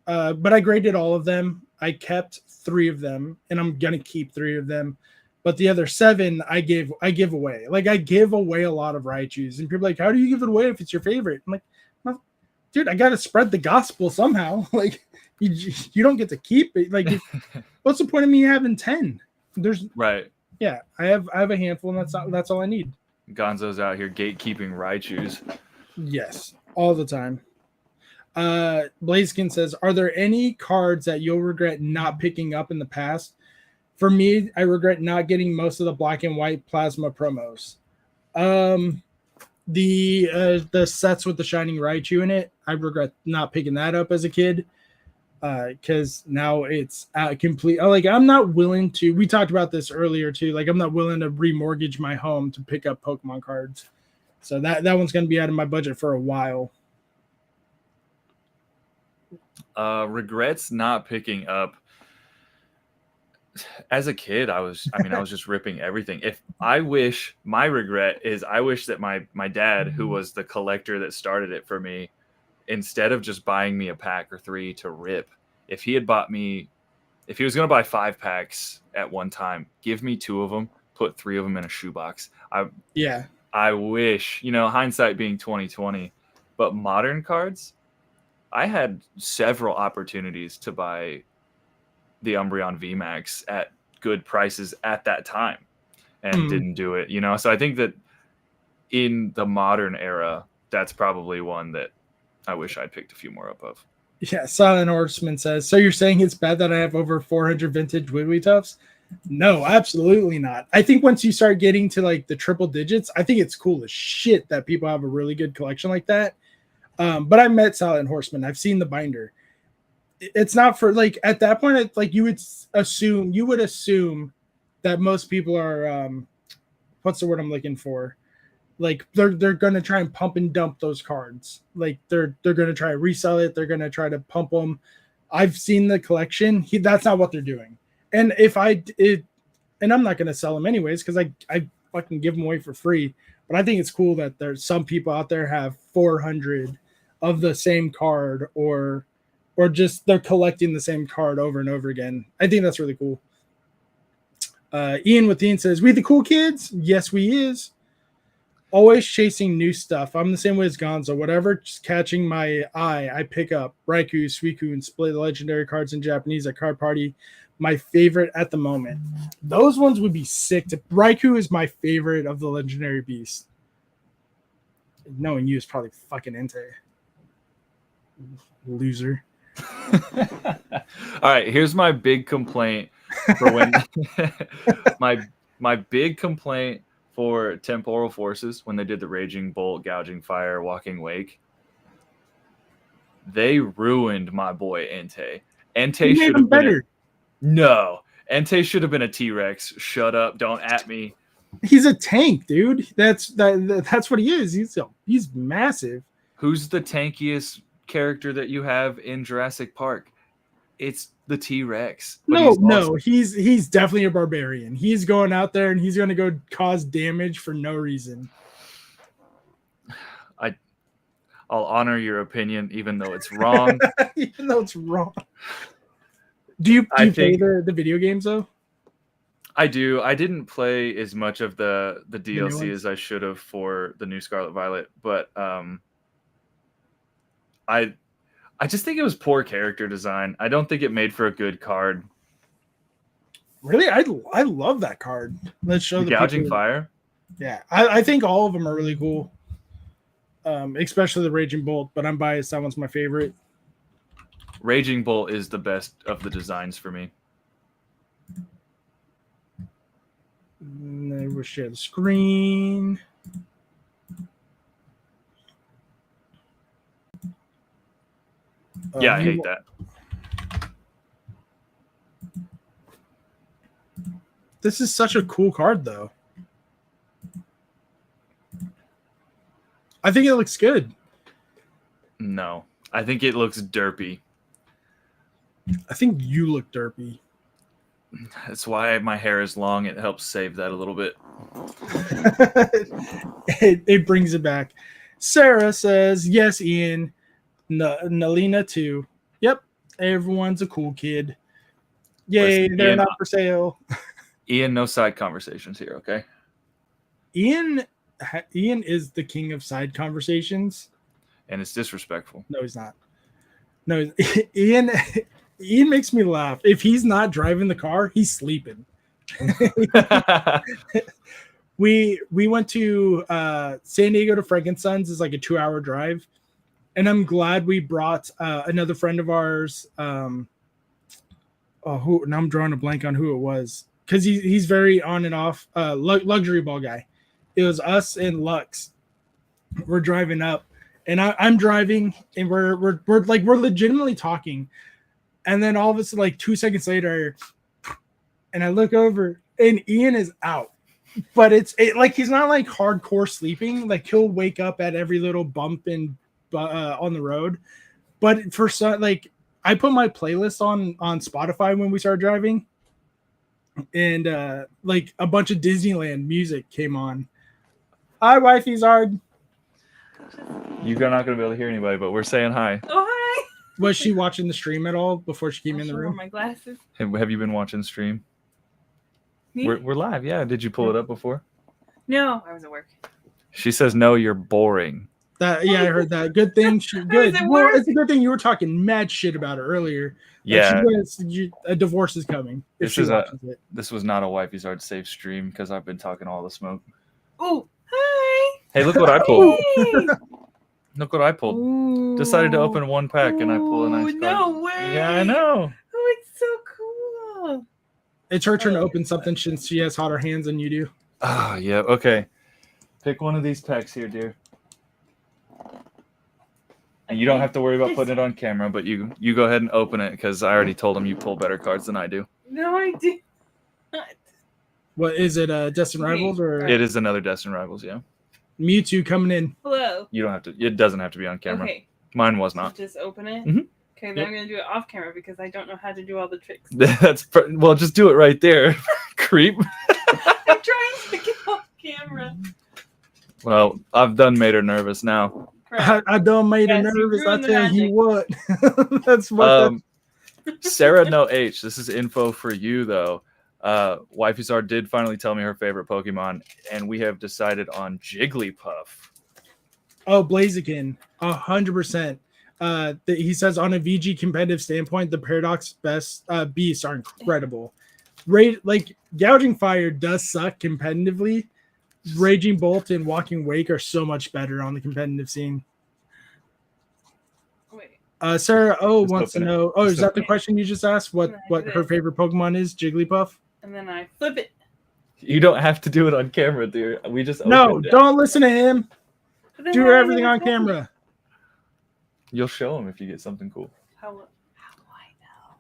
but I graded all of them. I kept 3 of them, and I'm gonna keep 3 of them. But the other 7 I give away. Like I give away a lot of Raichus, and people are like, how do you give it away if it's your favorite? I'm like, well, dude, I gotta spread the gospel somehow. Like you don't get to keep it. Like what's the point of me having 10? There's right. Yeah, I have a handful, and that's all I need. Gonzo's out here gatekeeping Raichus. Yes, all the time. Blaziken says, are there any cards that you'll regret not picking up in the past? For me, I regret not getting most of the black and white plasma promos. The sets with the Shining Raichu in it, I regret not picking that up as a kid. Because now it's complete. Like I'm not willing to. We talked about this earlier too. Like I'm not willing to remortgage my home to pick up Pokemon cards. So that one's going to be out of my budget for a while. Regrets not picking up. as a kid, I was just ripping everything. My regret is I wish that my dad, who was the collector that started it for me, instead of just buying me a pack or 3 to rip, if he was going to buy 5 packs at one time, give me 2 of them, put 3 of them in a shoebox. I wish, hindsight being 2020, but modern cards, I had several opportunities to buy the Umbreon VMAX at good prices at that time and didn't do it, So I think that in the modern era, that's probably one that I wish I'd picked a few more up of. Yeah, Silent Horseman says, so you're saying it's bad that I have over 400 vintage Wigglytuffs? No, absolutely not. I think once you start getting to like the triple digits, I think it's cool as shit that people have a really good collection like that. But I met Silent Horseman. I've seen the binder. It's not for like at that point, it's like you would assume that most people are what's the word I'm looking for? Like they're gonna try and pump and dump those cards. Like they're gonna try to resell it. They're gonna try to pump them. I've seen the collection. That's not what they're doing. And and I'm not gonna sell them anyways because I fucking give them away for free. But I think it's cool that there's some people out there have 400 of the same card or just they're collecting the same card over and over again. I think that's really cool. Ian Watine says, we the cool kids? Yes, we is. Always chasing new stuff. I'm the same way as Gonzo. Whatever just catching my eye, I pick up. Raikou, Suicune, and split the legendary cards in Japanese at Card Party. My favorite at the moment. Those ones would be sick. Raikou is my favorite of the legendary beast. Knowing you is probably fucking Entei. Loser. All right, here's my big complaint for when my big complaint for Temporal Forces when they did the Raging Bolt, Gouging Fire, Walking Wake. They ruined my boy Entei. Entei should have been better. No, Entei should have been a T-Rex. Shut up! Don't at me. He's a tank, dude. That's what he is. He's massive. Who's the tankiest character that you have in Jurassic Park? It's the T-Rex. No, he's definitely a barbarian. He's going out there and he's going to go cause damage for no reason. I'll honor your opinion, even though it's wrong. Even though it's wrong. Do you play the video games though? I do. I didn't play as much of the DLC as I should have for the new Scarlet Violet, but I just think it was poor character design. I don't think it made for a good card. Really? I love that card. Let's show the Gouging Fire. Yeah, I think all of them are really cool. Especially the Raging Bolt, but I'm biased. That one's my favorite. Raging Bolt is the best of the designs for me. We'll share the screen. Yeah, I hate that. This is such a cool card, though. I think it looks good. No, I think it looks derpy. I think you look derpy. That's why my hair is long. It helps save that a little bit. it brings it back. Sarah says, yes, Ian. Nalina too. Yep. Everyone's a cool kid. Yay, listen, they're Ian, not for sale. Ian, no side conversations here, okay? Ian is the king of side conversations. And it's disrespectful. No, he's not. No, Ian makes me laugh. If he's not driving the car, he's sleeping. We went to San Diego to Frankensons. It's like a 2-hour drive. And I'm glad we brought another friend of ours. Now I'm drawing a blank on who it was. Because he's very on and off luxury ball guy. It was us and Lux. We're driving up. And I'm driving, and we're legitimately talking, and then all of a sudden, like 2 seconds later, and I look over, and Ian is out, but it's like he's not like hardcore sleeping. Like he'll wake up at every little bump and on the road, but for some, like I put my playlist on Spotify when we started driving, and like a bunch of Disneyland music came on. Hi, wifey's hard. You're not going to be able to hear anybody, but we're saying hi. Oh, hi. Was she watching the stream at all before she came in the Wore room? my glasses. Have you been watching stream? Me? We're live. Yeah. Did you pull it up before? No, I was at work. She says, no, you're boring. Yeah, I heard that. Good thing. Good. at Well, work. it's a good thing you were talking mad shit about her earlier. Yeah. A divorce is coming. If she watches it. This was not a Wifey's Hard safe stream because I've been talking all the smoke. Oh, hi. Hey, look what I pulled. Hey. Look what I pulled. Ooh. Decided to open one pack and I pull a nice card. No way. Yeah, I know. Oh, it's so cool. It's her turn to open something since she has hotter hands than you do. Ah, yeah. Okay. Pick one of these packs here, dear. And you don't have to worry about putting it on camera, but you go ahead and open it because I already told him you pull better cards than I do. No, I did not. What is it? Destined Rivals or It is another Destined Rivals, yeah. Mewtwo coming in? Hello. You don't have to. It doesn't have to be on camera. Okay. Mine was not. Just open it. Mhm. Okay, then Yep. I'm gonna do it off camera because I don't know how to do all the tricks. Well, just do it right there, creep. I'm trying to get off camera. Well, I've done made her nervous now. Crap. I done made her Yes, you nervous. I ruined the tell you magic. what. That's what. Sarah No H. This is info for you though. Wifey Zard did finally tell me her favorite Pokemon, and we have decided on Jigglypuff. Oh, Blaziken, 100%. He says on a VG competitive standpoint, the Paradox best beasts are incredible. Like Gouging Fire does suck competitively. Raging Bolt and Walking Wake are so much better on the competitive scene. Wait. Sarah Just wants to open it. know. Oh, Just is that the open it. question you just asked? What her favorite Pokemon is? Jigglypuff? And then I flip it. You don't have to do it on camera, dear. We just No, opened it. don't listen to him. But then Do how everything do I on know it's camera. You'll show him if you get something cool. How do I know?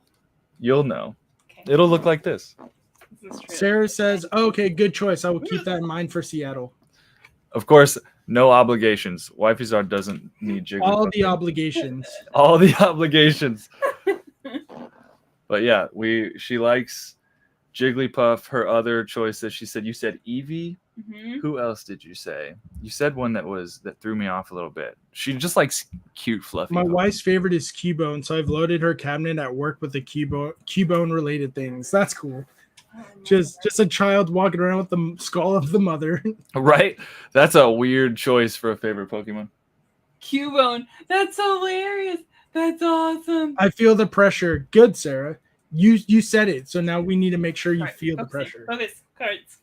You'll know. Okay. It'll look like this. This is true. Sarah says, okay, good choice. I will keep that in mind for Seattle. Of course, no obligations. Wifey Zard doesn't need Jigglypuff. All the obligations. All the obligations. But yeah, she likes Jigglypuff. Her other choice that she said, you said Eevee. Mhm. Who else did you say? You said one that threw me off a little bit. She just likes cute, fluffy. My Pokemon. wife's favorite is Cubone, so I've loaded her cabinet at work with the Cubone related things. That's cool. Oh, Just a child walking around with the skull of the mother. Right? That's a weird choice for a favorite Pokemon. Cubone. That's hilarious. That's awesome. I feel the pressure. Good, Sarah. You said it, so now we need to make sure you Alright, feel the focus, pressure. Focus. Cards.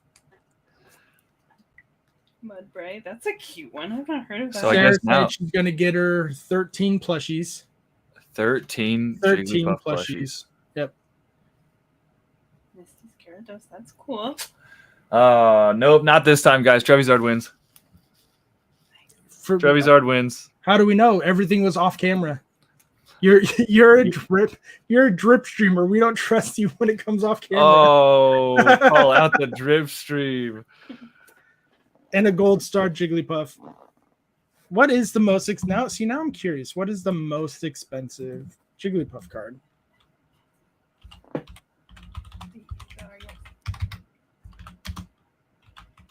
Mudbray. That's a cute one. I've not heard of that. So I Sarah guess now- said she's gonna get her 13 plushies. 13 13 Jigglypuff plushies. Yep. Misty's Gyarados. That's cool. Nope, not this time, guys. Trevisard wins. Trevisard wins. How do we know? Everything was off camera. You're a drip streamer. We don't trust you when it comes off camera. Oh, call out the drip stream. And a gold star Jigglypuff. What is the most now I'm curious. What is the most expensive Jigglypuff card?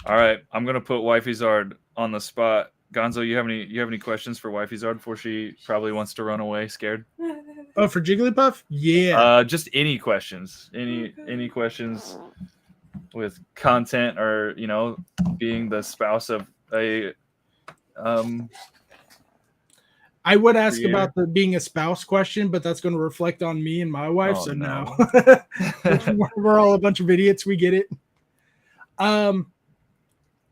All right, I'm gonna put Wifey Zard on the spot. Gonzo, you have any questions for Wifey Zard before she probably wants to run away scared? Oh, for Jigglypuff? Yeah. Just any questions. Any questions with content or being the spouse of a I would ask creator. about the being a spouse question, but that's going to reflect on me and my wife. Oh, so no. no. We're all a bunch of idiots. We get it.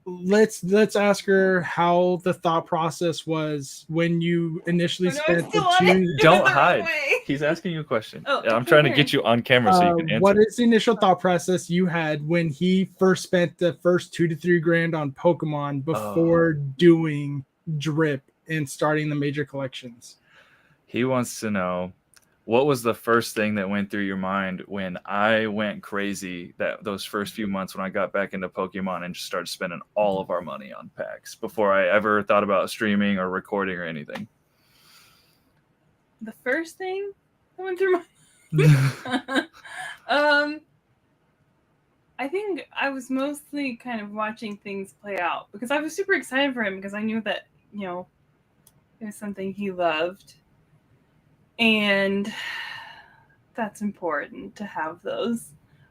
Let's ask her how the thought process was when you initially spent the two. Don't hide. He's asking you a question. Oh, I'm trying to get you on camera so you can answer. What is the initial thought process you had when he first spent the first $2 to $3 grand on Pokemon before doing drip and starting the major collections? He wants to know, what was the first thing that went through your mind when I went crazy those first few months when I got back into Pokemon and just started spending all of our money on packs before I ever thought about streaming or recording or anything? The first thing that went through my think I was mostly kind of watching things play out because I was super excited for him because I knew that, you know, it was something he loved. And that's important to have those.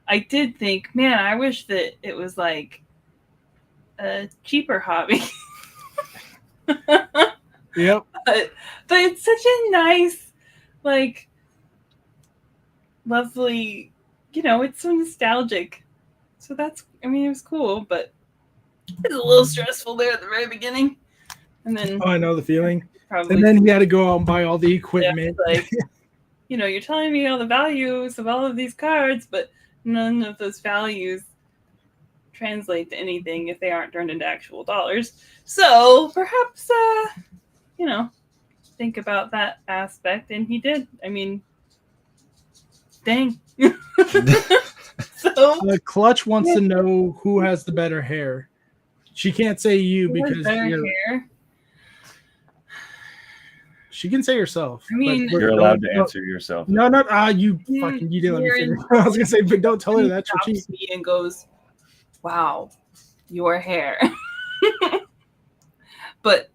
I did think, man, I wish that it was like a cheaper hobby. Yep. But it's such a nice, like, lovely, you know, it's so nostalgic. So that's, I mean, it was cool, but it was a little stressful there at the very beginning. And then Oh, I know the feeling. probably. And then he had to go out and buy all the equipment. Yeah, like, you know, you're telling me all the values of all of these cards, but none of those values translate to anything if they aren't turned into actual dollars. So perhaps, you know, think about that aspect. And he did. I mean, dang. So Clutch wants to know who has the better hair. She can't say you who has because better hair? she can say herself. I mean, You're allowed to answer yourself. No, you fucking, you didn't let me finish. I was gonna say, but don't tell her that. She stops me and goes, "Wow, your hair." But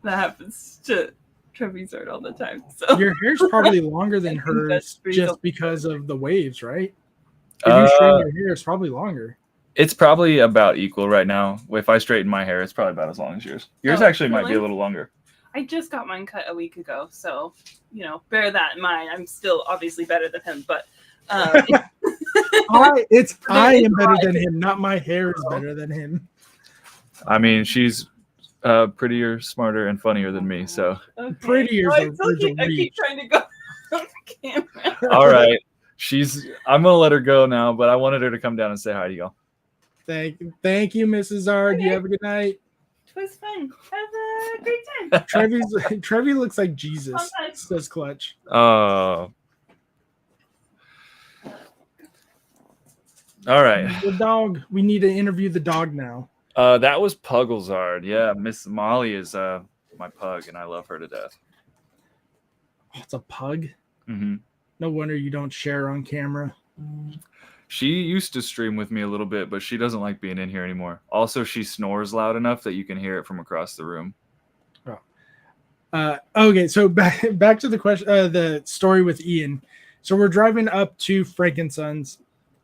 that happens to Trevisart all the time. So Your hair's probably longer than I think hers that's pretty just cool. because of the waves, right? If you straighten your hair, it's probably longer. It's probably about equal right now. If I straighten my hair, it's probably about as long as yours. Yours Oh, actually might be a really? little longer. I just got mine cut a week ago, so you know, bear that in mind. I'm still obviously better than him, but I am better than him, not my hair is better than him. I mean, she's prettier, smarter, and funnier than me. So, okay. Prettier Oh, is I keep trying to go on the camera. all right, I'm gonna let her go now. But I wanted her to come down and say hi to y'all. Thank you, Mrs. Zard. You have a good night. It was fun. Have a great time. Trevi looks like Jesus, Sometimes. says Clutch. All right. The dog. We need to interview the dog now. That was Pugglezard. Yeah, Miss Molly is my pug, and I love her to death. Oh, it's a pug. Mm-hmm. No wonder you don't share on camera. She used to stream with me a little bit, but she doesn't like being in here anymore. Also, she snores loud enough that you can hear it from across the room. Okay, so back to the question, the story with Ian. So we're driving up to Frankensons,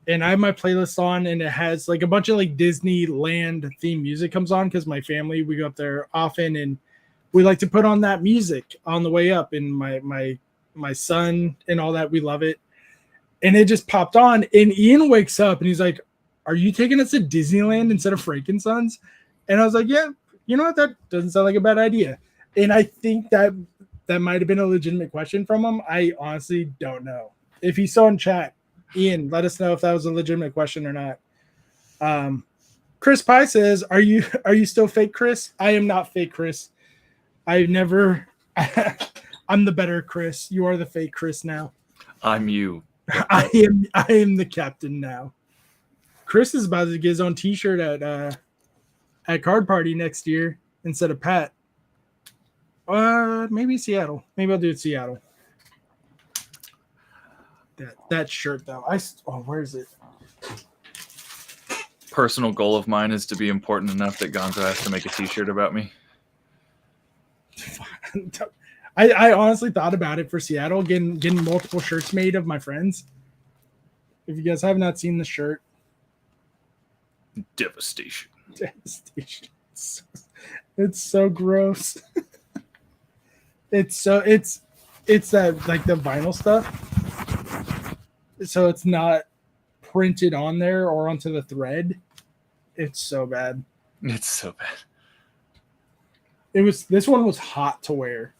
and I have my playlist on, and it has like a bunch of like Disneyland themed music comes on because my family, we go up there often, and we like to put on that music on the way up. And my son and all that, we love it. And it just popped on, and Ian wakes up and he's like, "Are you taking us to Disneyland instead of Frankensons?" And I was like, "Yeah, you know what? That doesn't sound like a bad idea." And I think that might have been a legitimate question from him. I honestly don't know. If he's still in chat, Ian, let us know if that was a legitimate question or not. Chris Pye says, "Are you still fake Chris?" I am not fake Chris. I never. I'm the better Chris. You are the fake Chris now. I'm you. I am the captain now. Chris is about to get his own T-shirt at Card Party next year instead of Pat. Maybe Seattle. Maybe I'll do it Seattle. That shirt though. Where is it? Personal goal of mine is to be important enough that Gonzo has to make a T-shirt about me. I honestly thought about it for Seattle, getting multiple shirts made of my friends. If you guys have not seen the shirt, Devastation. It's so gross. it's that like the vinyl stuff. So it's not printed on there or onto the thread. It's so bad. It's so bad. This one was hot to wear.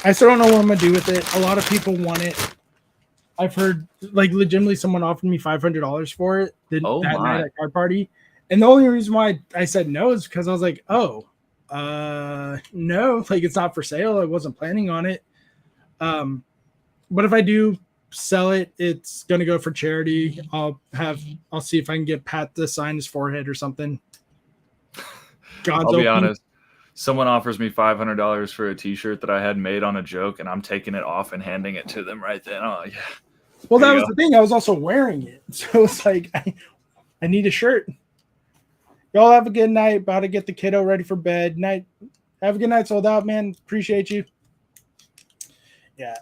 I still don't know what I'm gonna do with it. A lot of people want it. I've heard like legitimately someone offered me $500 for it that night at Card Party. And the only reason why I said no is because I was like, no, like it's not for sale. I wasn't planning on it. But if I do sell it, it's gonna go for charity. I'll see if I can get Pat to sign his forehead or something. I'll be honest. Someone offers me $500 for a T-shirt that I had made on a joke, and I'm taking it off and handing it to them right then. Oh yeah. Well, There that you was go. the thing. I was also wearing it. So it's like, I need a shirt. Y'all have a good night. About to get the kiddo ready for bed. Night. Have a good night, sold out, man. Appreciate you. Yeah,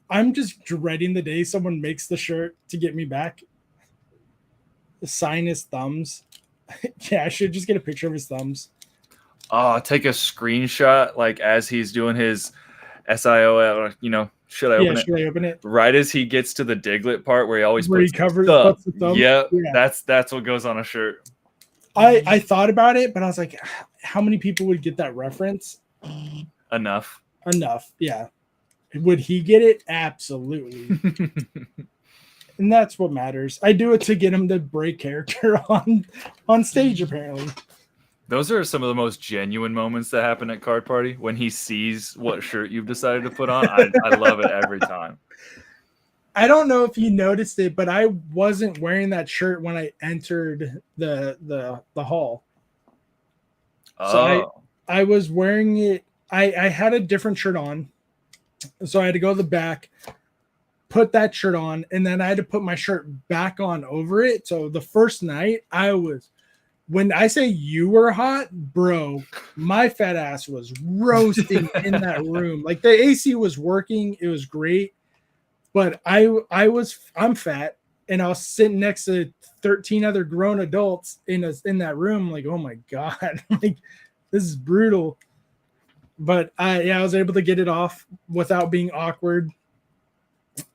I'm just dreading the day someone makes the shirt to get me back. Sign his thumbs. Yeah, I should just get a picture of his thumbs. Oh, take a screenshot like as he's doing his SIOL. Should I Yeah, open it? should I open it? Right as he gets to the Diglett part where he always Where he puts covers the. puts the thumb. Yep, Yeah. that's what goes on a shirt. I thought about it, but I was like, how many people would get that reference? Enough. Yeah. Would he get it? Absolutely. And that's what matters. I do it to get him to break character on stage, apparently. Those are some of the most genuine moments that happen at Card Party when he sees what shirt you've decided to put on. I love it every time. I don't know if you noticed it, but I wasn't wearing that shirt when I entered the hall. So I was wearing it. I had a different shirt on. So I had to go to the back, put that shirt on, and then I had to put my shirt back on over it. So the first night when I say you were hot, bro, my fat ass was roasting in that room. Like the AC was working. It was great. But I'm fat, and I was sitting next to 13 other grown adults in that room. Like, oh my God, like this is brutal. But I was able to get it off without being awkward.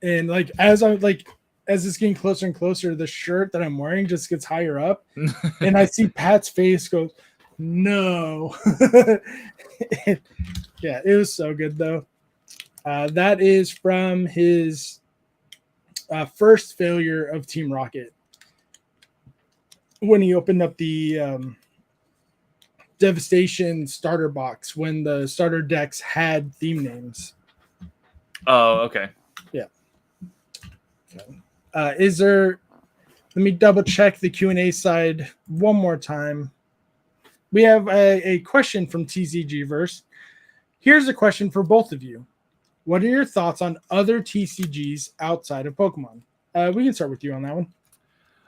And like as it's getting closer and closer, the shirt that I'm wearing just gets higher up, and I see Pat's face go, no. Yeah, it was so good though. That is from his first failure of Team Rocket when he opened up the Devastation starter box when the starter decks had theme names. Oh, okay. Yeah. Is there? Let me double check the Q&A side one more time. We have a question from TCG Verse. Here's a question for both of you. What are your thoughts on other TCGs outside of Pokemon? We can start with you on that one.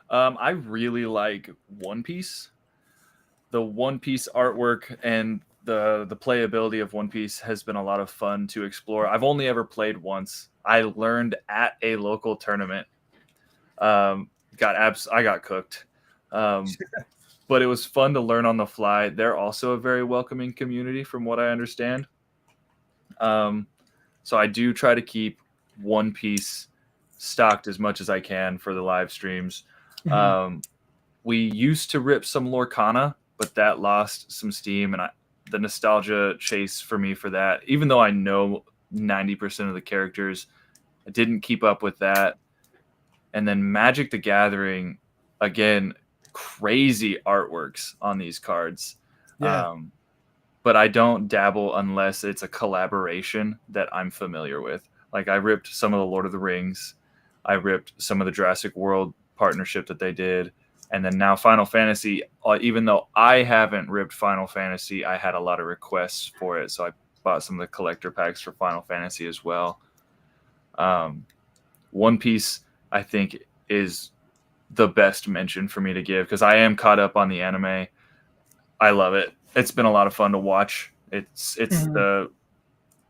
I really like One Piece. The One Piece artwork and the playability of One Piece has been a lot of fun to explore. I've only ever played once. I learned at a local tournament. I got cooked. But it was fun to learn on the fly. They're also a very welcoming community from what I understand. So I do try to keep One Piece stocked as much as I can for the live streams. Mm-hmm. We used to rip some Lorcana, but that lost some steam, and the nostalgia chase for me for that, even though I know 90% of the characters, I didn't keep up with that. And then Magic the Gathering, again, crazy artworks on these cards. Yeah. But I don't dabble unless it's a collaboration that I'm familiar with. Like I ripped some of the Lord of the Rings. I ripped some of the Jurassic World partnership that they did. And then now Final Fantasy, even though I haven't ripped Final Fantasy, I had a lot of requests for it. So I bought some of the collector packs for Final Fantasy as well. One Piece, I think, is the best mention for me to give because I am caught up on the anime. I love it. It's been a lot of fun to watch. It's mm-hmm. the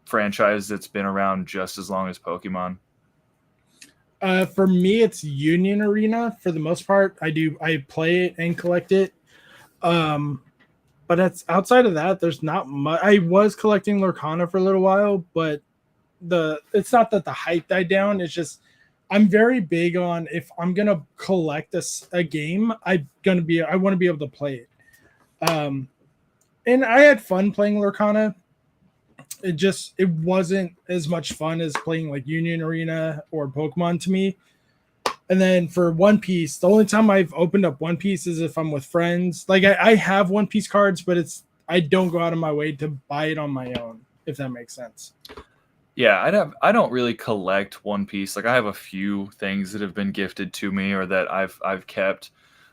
franchise that's been around just as long as Pokemon. For me, it's Union Arena for the most part. I play it and collect it. But it's outside of that, there's not much. I was collecting Lorcana for a little while, but it's not that the hype died down. It's just I'm very big on if I'm gonna collect a game, I want to be able to play it. And I had fun playing Lorcana. It wasn't as much fun as playing like Union Arena or Pokemon to me. And then for One Piece, the only time I've opened up One Piece is if I'm with friends. Like I have One Piece cards, but I don't go out of my way to buy it on my own, if that makes sense. Yeah, I don't really collect One Piece. Like I have a few things that have been gifted to me or that I've kept,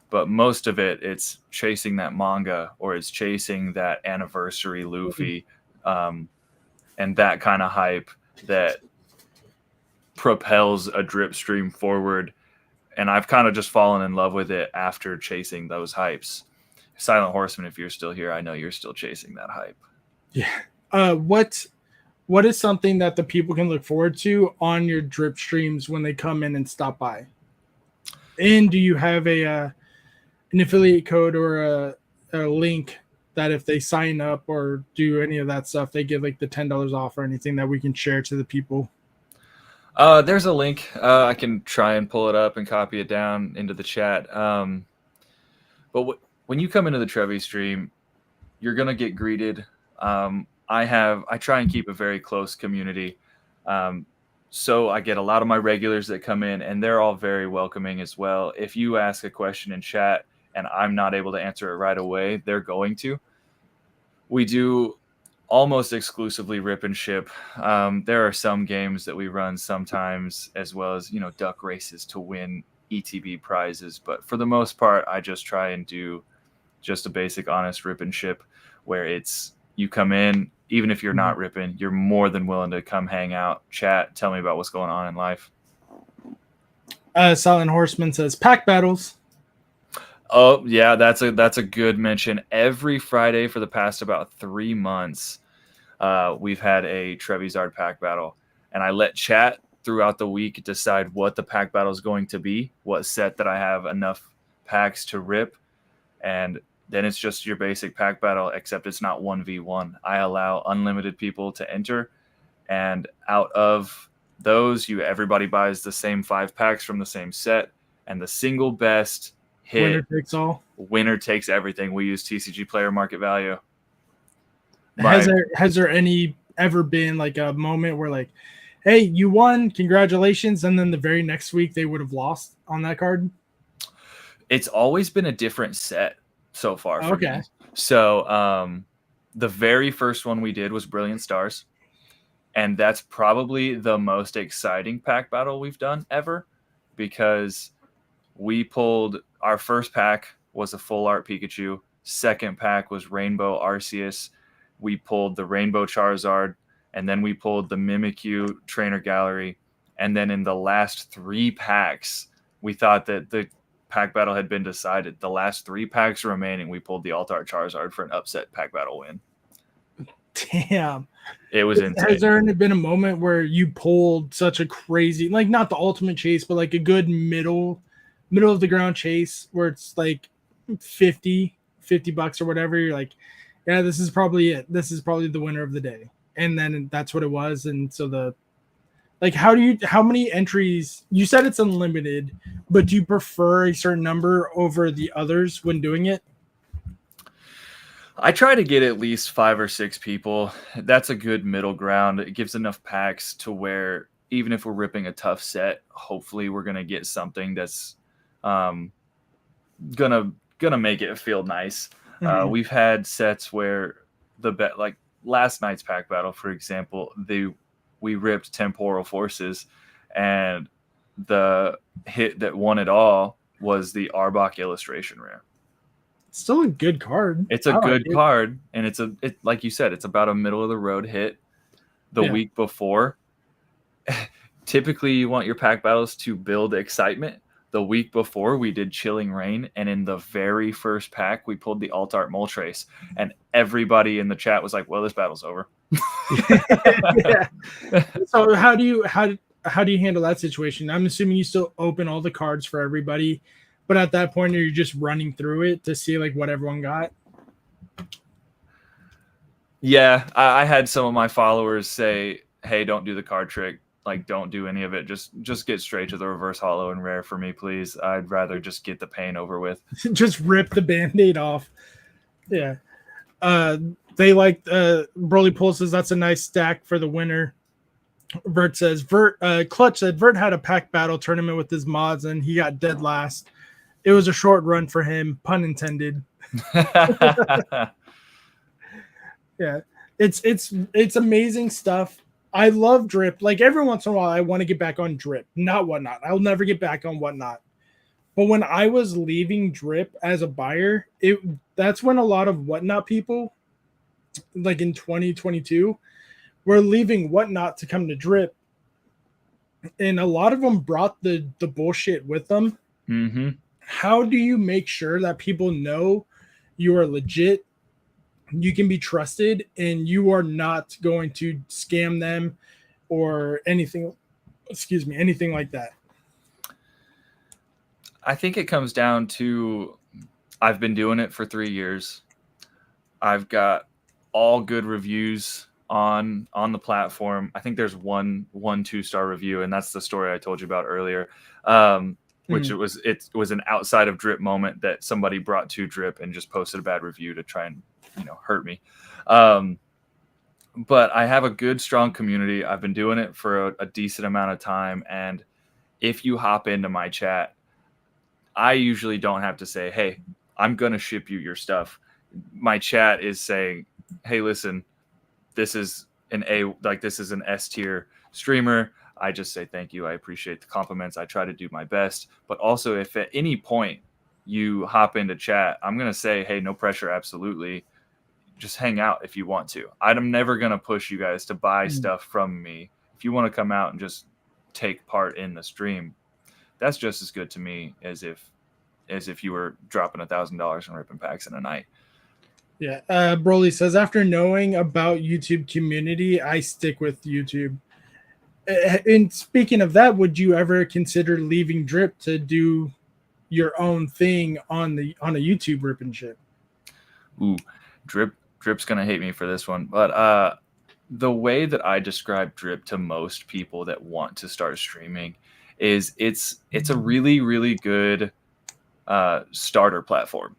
but most of it's chasing that manga or it's chasing that anniversary Luffy, and that kind of hype that propels a drip stream forward. And I've kind of just fallen in love with it after chasing those hypes. Silent Horseman, if you're still here, I know you're still chasing that hype. Yeah. What is something that the people can look forward to on your drip streams when they come in and stop by? And do you have an affiliate code or a link that if they sign up or do any of that stuff, they get like the $10 off or anything that we can share to the people? There's a link. I can try and pull it up and copy it down into the chat. But when you come into the Trevi stream, you're gonna get greeted. I try and keep a very close community. So I get a lot of my regulars that come in, and they're all very welcoming as well. If you ask a question in chat and I'm not able to answer it right away, they're going to. We do almost exclusively rip and ship. There are some games that we run sometimes, as well as, duck races to win ETB prizes. But for the most part, I just try and do just a basic honest rip and ship where it's you come in, even if you're not ripping, you're more than willing to come hang out, chat, tell me about what's going on in life. Silent Horseman says pack battles. Oh yeah, that's a good mention. Every Friday for the past about 3 months, we've had a Trevisard pack battle, and I let chat throughout the week decide what the pack battle is going to be, what set that I have enough packs to rip, and then it's just your basic pack battle, except it's not 1v1. I allow unlimited people to enter, and out of those, everybody buys the same 5 packs from the same set, and the single best hit, Winner takes all. Winner takes everything. We use TCG player market value. Has there ever been like a moment where like, hey, you won, congratulations, and then the very next week they would have lost on that card? It's always been a different set so far for okay. me. So the very first one we did was Brilliant Stars, and that's probably the most exciting pack battle we've done ever, because we pulled our first pack was a full art Pikachu, second pack was Rainbow Arceus, we pulled the Rainbow Charizard, and then we pulled the Mimikyu Trainer Gallery, and then in the last 3 packs we thought that the pack battle had been decided. The last 3 packs remaining, we pulled the Alt-Art Charizard for an upset pack battle win. Damn. It was insane. Has there been a moment where you pulled such a crazy, like not the ultimate chase, but like a good middle of the ground chase where it's like $50 or whatever? You're like, yeah, this is probably it. This is probably the winner of the day. And then that's what it was. And so how many entries? You said it's unlimited, but do you prefer a certain number over the others when doing it? I try to get at least 5 or 6 people. That's a good middle ground. It gives enough packs to where even if we're ripping a tough set, hopefully we're gonna get something that's gonna make it feel nice. Mm-hmm. We've had sets where like last night's pack battle, for example, we ripped Temporal Forces, and the hit that won it all was the Arbok illustration rare. Still a good card. It's a good card, and it's like you said, it's about a middle of the road hit the week before. Typically, you want your pack battles to build excitement. The week before, we did Chilling Rain, and in the very first pack, we pulled the Alt-Art Moltres, and everybody in the chat was like, "Well, this battle's over." Yeah. So how do you handle that situation? I'm assuming you still open all the cards for everybody, but at that point, you're just running through it to see like what everyone got. Yeah, I had some of my followers say, "Hey, don't do the card trick. Like, don't do any of it. Just get straight to the reverse holo and rare for me, please. I'd rather just get the pain over with." Just rip the Band-Aid off. Yeah. They like Broly Pool says that's a nice stack for the winner. Vert says Clutch said Vert had a pack battle tournament with his mods and he got dead last. It was a short run for him, pun intended. Yeah. It's amazing stuff. I love drip. Like every once in a while I want to get back on drip, not whatnot. I'll never get back on whatnot. But when I was leaving drip as a buyer, that's when a lot of whatnot people, like in 2022, were leaving whatnot to come to drip. and a lot of them brought the bullshit with them. Mm-hmm. How do you make sure that people know you are legit, you can be trusted, and you are not going to scam them or anything, excuse me, anything like that? I think it comes down to, I've been doing it for 3 years. I've got all good reviews on the platform. I think there's one 2-star review, and that's the story I told you about earlier. Which it was an outside of Drip moment that somebody brought to Drip and just posted a bad review to try and, hurt me. But I have a good, strong community. I've been doing it for a decent amount of time. And if you hop into my chat, I usually don't have to say, hey, I'm going to ship you your stuff. My chat is saying, hey, listen, this is an S tier streamer. I just say thank you. I appreciate the compliments. I try to do my best. But also, if at any point you hop into chat, I'm going to say, hey, no pressure. Absolutely. Just hang out if you want to. I'm never going to push you guys to buy stuff from me. If you want to come out and just take part in the stream, that's just as good to me as if you were dropping $1,000 and ripping packs in a night. Yeah. Broly says, after knowing about YouTube community, I stick with YouTube. And speaking of that, would you ever consider leaving Drip to do your own thing on a YouTube rip and ship? Ooh, Drip's gonna hate me for this one, but the way that I describe Drip to most people that want to start streaming is it's a really, really good starter platform.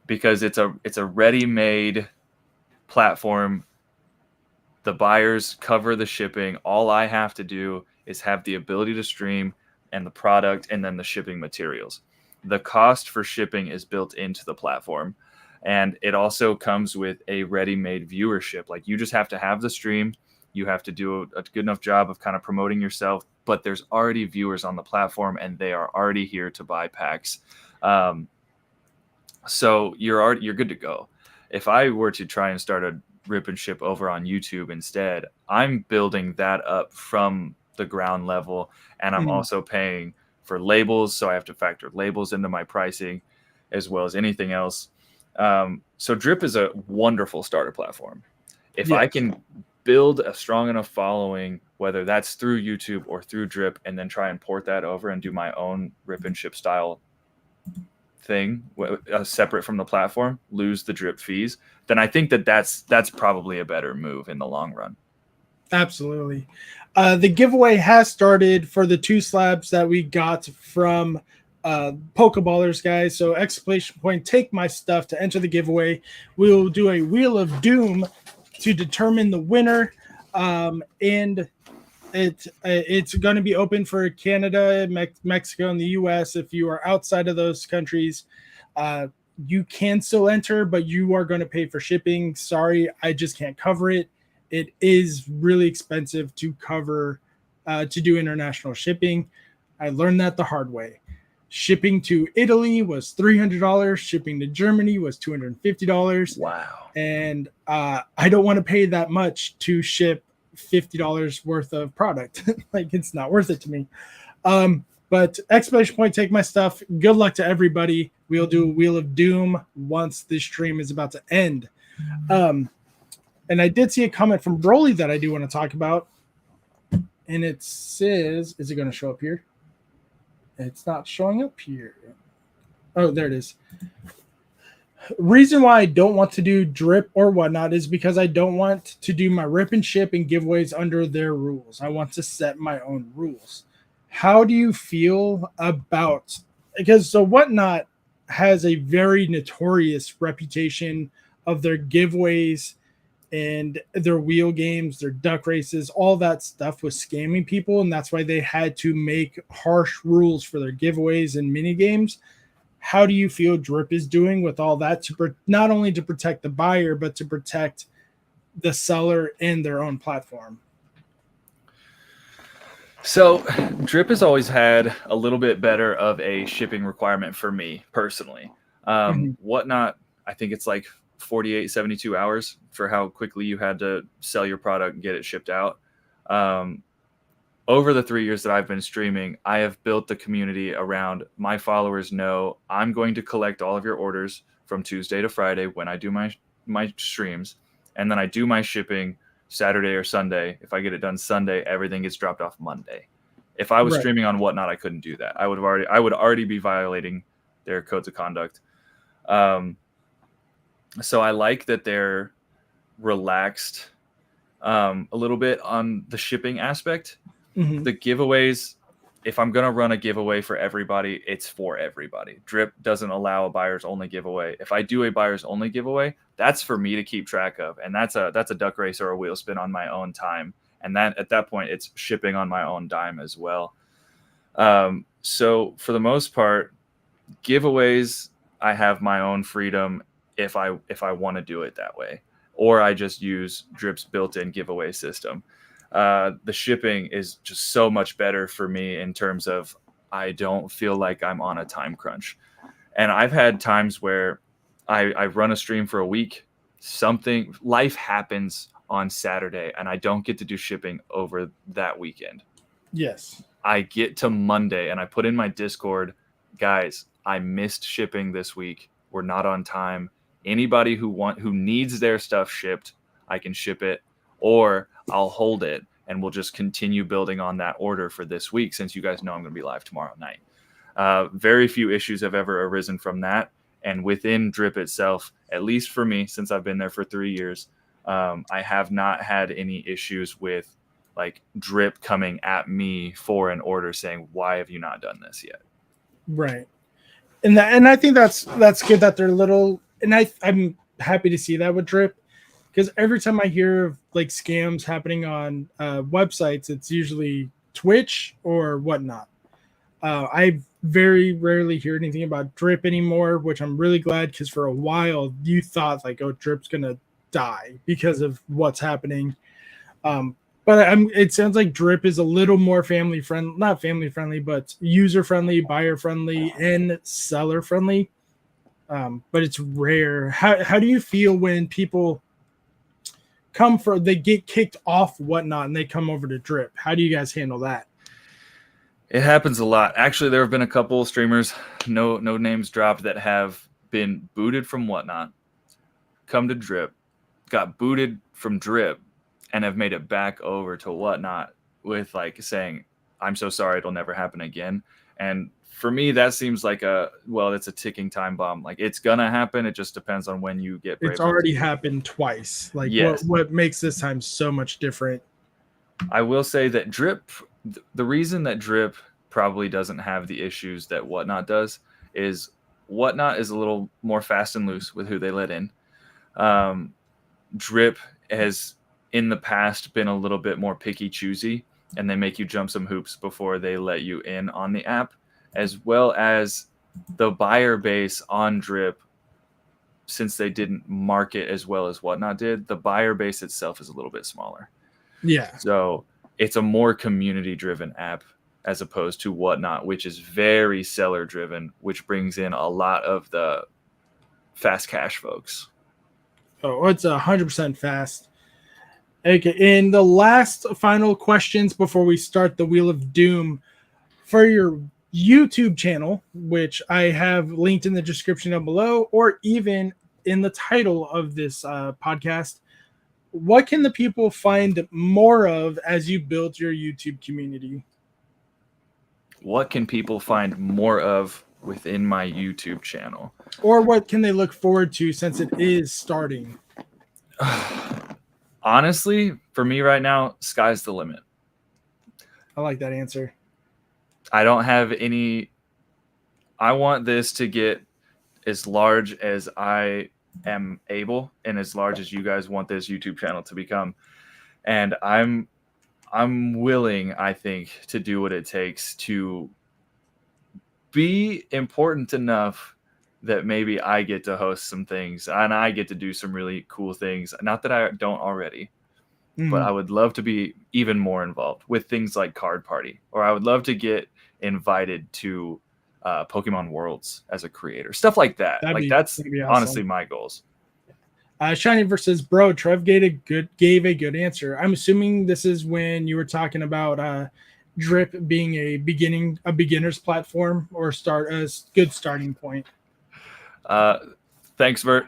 Because it's a ready-made platform. The buyers cover the shipping. All I have to do is have the ability to stream and the product and then the shipping materials. The cost for shipping is built into the platform. And it also comes with a ready-made viewership. Like, you just have to have the stream. You have to do a good enough job of kind of promoting yourself. But there's already viewers on the platform, and they are already here to buy packs. So you're good to go. If I were to try and start a rip and ship over on YouTube instead, I'm building that up from the ground level, and I'm also paying for labels, so I have to factor labels into my pricing as well as anything else. So Drip is a wonderful starter platform. If I can build a strong enough following, whether that's through YouTube or through Drip, and then try and port that over and do my own rip and ship style thing separate from the platform, lose the Drip fees, then I think that's probably a better move in the long run. Absolutely. The giveaway has started for the 2 slabs that we got from Pokeballers, guys. So exclamation point, take my stuff to enter the giveaway. We'll do a Wheel of Doom to determine the winner. And it's going to be open for Canada, Mexico, and the US. If you are outside of those countries, you can still enter, but you are going to pay for shipping. Sorry, I just can't cover it. It is really expensive to cover, to do international shipping. I learned that the hard way. Shipping to Italy was $300. Shipping to Germany was $250. Wow. And I don't want to pay that much to ship $50 worth of product. Like, it's not worth it to me. But exclamation point, take my stuff. Good luck to everybody. We'll do a Wheel of Doom once this stream is about to end. And I did see a comment from Broly that I do want to talk about. And it says, is it going to show up here? It's not showing up here. Oh, there it is. Reason why I don't want to do Drip or whatnot is because I don't want to do my rip and ship and giveaways under their rules. I want to set my own rules. How do you feel about, because so Whatnot has a very notorious reputation of their giveaways and their wheel games, their duck races, all that stuff was scamming people, and that's why they had to make harsh rules for their giveaways and mini games. How do you feel Drip is doing with all that, to not only to protect the buyer, but to protect the seller and their own platform? So Drip has always had a little bit better of a shipping requirement for me personally. Whatnot, I think it's like 48, 72 hours for how quickly you had to sell your product and get it shipped out. over the 3 years that I've been streaming, I have built the community around my followers know I'm going to collect all of your orders from Tuesday to Friday when I do my streams, and then I do my shipping Saturday or Sunday. If I get it done Sunday, everything gets dropped off Monday. If I was Right. streaming on Whatnot, I couldn't do that. I would already be violating their codes of conduct. So I like that they're relaxed a little bit on the shipping aspect. Mhm. The giveaways, if I'm going to run a giveaway for everybody, it's for everybody. Drip doesn't allow a buyers only giveaway. If I do a buyers only giveaway, that's for me to keep track of. And that's a duck race or a wheel spin on my own time. And that at that point, it's shipping on my own dime as well. So for the most part, giveaways, I have my own freedom if I want to do it that way, or I just use Drip's built-in giveaway system. The shipping is just so much better for me in terms of I don't feel like I'm on a time crunch. And I've had times where I run a stream for a week, life happens on Saturday, and I don't get to do shipping over that weekend. Yes. I get to Monday and I put in my Discord, guys, I missed shipping this week. We're not on time. Anybody who needs their stuff shipped, I can ship it, or I'll hold it and we'll just continue building on that order for this week, since you guys know I'm going to be live tomorrow night. Very few issues have ever arisen from that. And within Drip itself, at least for me, since I've been there for 3 years, I have not had any issues with like Drip coming at me for an order saying, why have you not done this yet? Right. And I think that's good that they're little, and I'm happy to see that with Drip, because every time I hear of like scams happening on websites, it's usually Twitch or Whatnot. I very rarely hear anything about Drip anymore, which I'm really glad, because for a while you thought like, oh, Drip's gonna die because of what's happening. But it sounds like Drip is a little more family friendly, not family friendly, but user friendly, buyer friendly, and seller friendly. But it's rare. How do you feel when people they get kicked off Whatnot and they come over to Drip? How do you guys handle that? It happens a lot. Actually, there have been a couple of streamers, no names dropped, that have been booted from Whatnot, come to Drip, got booted from Drip, and have made it back over to Whatnot with like saying, I'm so sorry, it'll never happen again. And for me, that seems like it's a ticking time bomb. Like, it's gonna happen. It just depends on when you get brave. It's already happened twice. Like, yes. What makes this time so much different? I will say that Drip, the reason that Drip probably doesn't have the issues that Whatnot does is Whatnot is a little more fast and loose with who they let in. Drip has in the past been a little bit more picky choosy, and they make you jump some hoops before they let you in on the app, as well as the buyer base on Drip. Since they didn't market as well as Whatnot did, the buyer base itself is a little bit smaller. Yeah. So it's a more community driven app as opposed to Whatnot, which is very seller driven, which brings in a lot of the fast cash folks. Oh, it's 100% fast. Okay, and the last final questions before we start the Wheel of Doom for your YouTube channel, which I have linked in the description down below, or even in the title of this podcast. What can the people find more of as you build your YouTube community? What can people find more of within my YouTube channel? Or what can they look forward to since it is starting? Honestly, for me right now, sky's the limit. I like that answer. I don't have any. I want this to get as large as I am able and as large as you guys want this YouTube channel to become. And I'm willing, I think, to do what it takes to be important enough that maybe I get to host some things and I get to do some really cool things. Not that I don't already, but I would love to be even more involved with things like Card Party, or I would love to get invited to Pokemon Worlds as a creator, stuff like that. That's be awesome. honestly my goals. Shiny versus Bro, Trev gave a good answer. I'm assuming this is when you were talking about Drip being a beginner's platform or a good starting point. Thanks, Bert.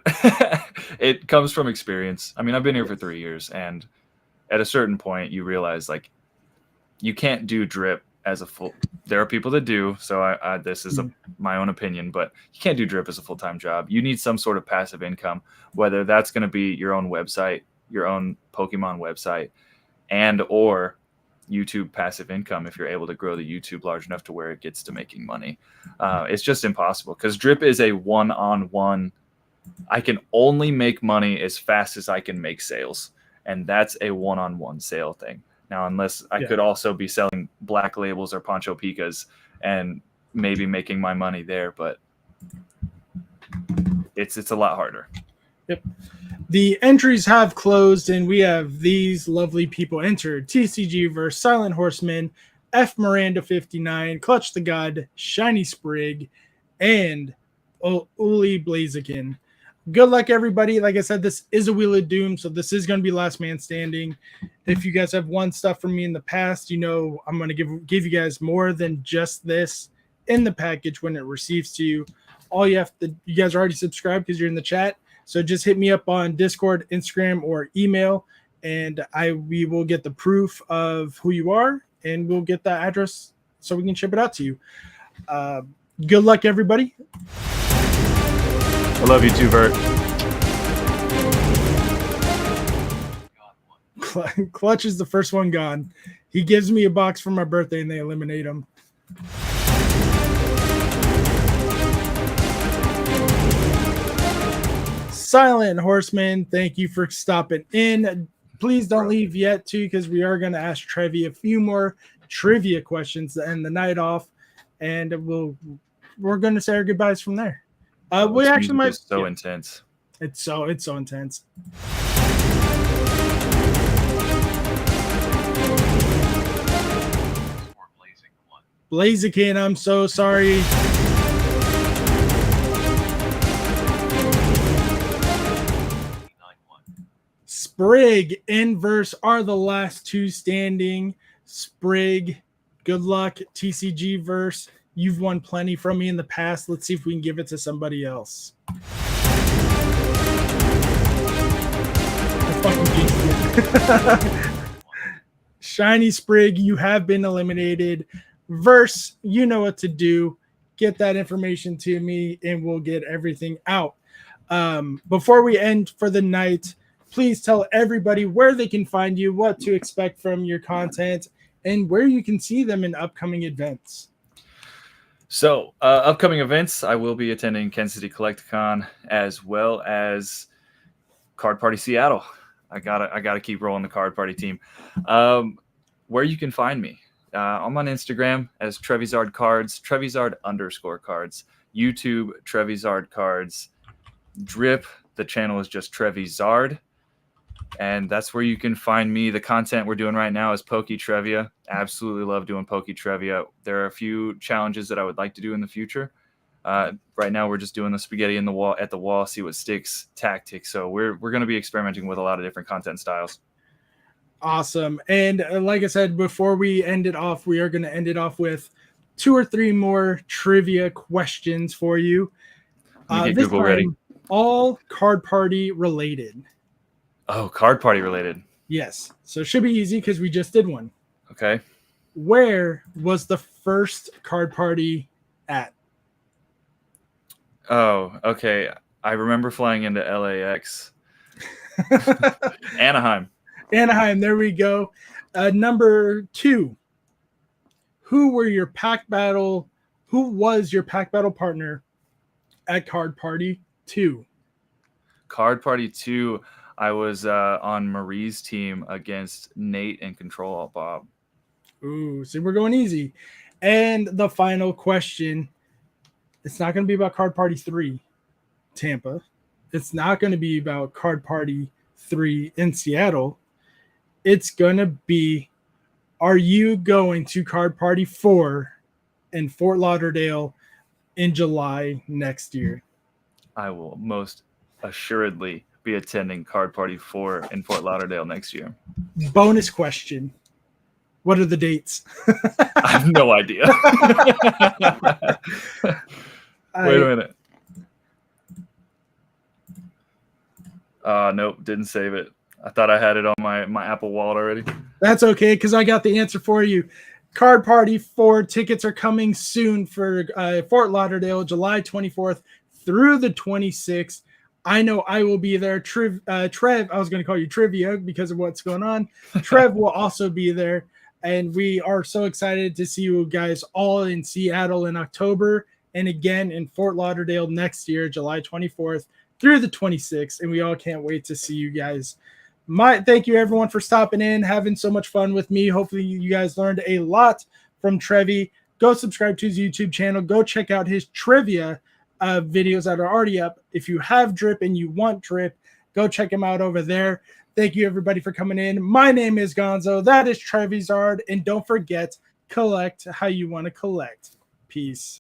It comes from experience. I mean, I've been here for 3 years, and at a certain point, you realize like you can't do Drip as a full. There are people that do, so this is my own opinion, but you can't do Drip as a full-time job. You need some sort of passive income, whether that's going to be your own website, your own Pokemon website, and or YouTube passive income if you're able to grow the YouTube large enough to where it gets to making money. It's just impossible because Drip is a one-on-one. I can only make money as fast as I can make sales, and that's a one-on-one sale thing. Now, unless I could also be selling black labels or Pancho Picas and maybe making my money there, but it's a lot harder. Yep. The entries have closed, and we have these lovely people entered. TCG versus Silent Horseman, F. Miranda 59, Clutch the God, Shiny Sprig, and Uli Blaziken. Good luck, everybody. Like I said, this is a Wheel of Doom, so this is going to be last man standing. If you guys have won stuff from me in the past, you know I'm going to give you guys more than just this in the package when it receives to you. All you guys are already subscribed because you're in the chat, so just hit me up on Discord, Instagram, or email, and we will get the proof of who you are, and we'll get that address so we can ship it out to you. Good luck, everybody. I love you too, Bert. Clutch is the first one gone. He gives me a box for my birthday and they eliminate him. Silent Horseman, thank you for stopping in. Please don't leave yet, too, because we are going to ask Trevi a few more trivia questions to end the night off, and we're going to say our goodbyes from there. We actually might. It's so intense. It's so intense. Blaziken, I'm so sorry. Sprig and Verse are the last two standing. Sprig, good luck. TCG Verse, you've won plenty from me in the past. Let's see if we can give it to somebody else. I fucking jinxed it. Shiny Sprig, you have been eliminated. Verse, you know what to do. Get that information to me and we'll get everything out. Before we end for the night, please tell everybody where they can find you, what to expect from your content, and where you can see them in upcoming events. So, upcoming events, I will be attending Kansas City Collecticon as well as Card Party Seattle. I gotta keep rolling the Card Party team. Where you can find me, I'm on Instagram as Trevizard Cards, Trevizard_cards, YouTube Trevizard Cards, Drip. The channel is just Trevizard. And that's where you can find me. The content we're doing right now is Poke Trivia. Absolutely love doing Poke Trivia. There are a few challenges that I would like to do in the future. Right now, we're just doing the spaghetti at the wall, see what sticks tactics. So we're going to be experimenting with a lot of different content styles. Awesome. And like I said, before we end it off, we are going to end it off with 2 or 3 more trivia questions for you. Get Google ready. All Card Party related. Oh, Card Party related. Yes. So it should be easy because we just did one. Okay. Where was the first Card Party at? Oh, okay. I remember flying into LAX. Anaheim. Anaheim. There we go. Number 2. Who was your pack battle partner at Card Party 2? Card Party 2. I was on Marie's team against Nate and Control Alt Bob. Ooh, so we're going easy. And the final question. It's not going to be about Card Party 3, Tampa. It's not going to be about Card Party 3 in Seattle. It's going to be, are you going to Card Party 4 in Fort Lauderdale in July next year? I will most assuredly be attending Card Party 4 in Fort Lauderdale next year? Bonus question. What are the dates? I have no idea. Wait a minute. Nope, didn't save it. I thought I had it on my Apple Wallet already. That's okay, because I got the answer for you. Card Party 4 tickets are coming soon for Fort Lauderdale, July 24th through the 26th. I know I will be there. Trev, I was going to call you Trivia because of what's going on. Trev will also be there. And we are so excited to see you guys all in Seattle in October and again in Fort Lauderdale next year, July 24th through the 26th. And we all can't wait to see you guys. Thank you, everyone, for stopping in, having so much fun with me. Hopefully you guys learned a lot from Trevi. Go subscribe to his YouTube channel. Go check out his trivia videos that are already up. If you have drip and you want drip, go check him out over there. Thank you, everybody, for coming in. My name is Gonzo. That is Trevizard. And don't forget, collect how you want to collect. Peace.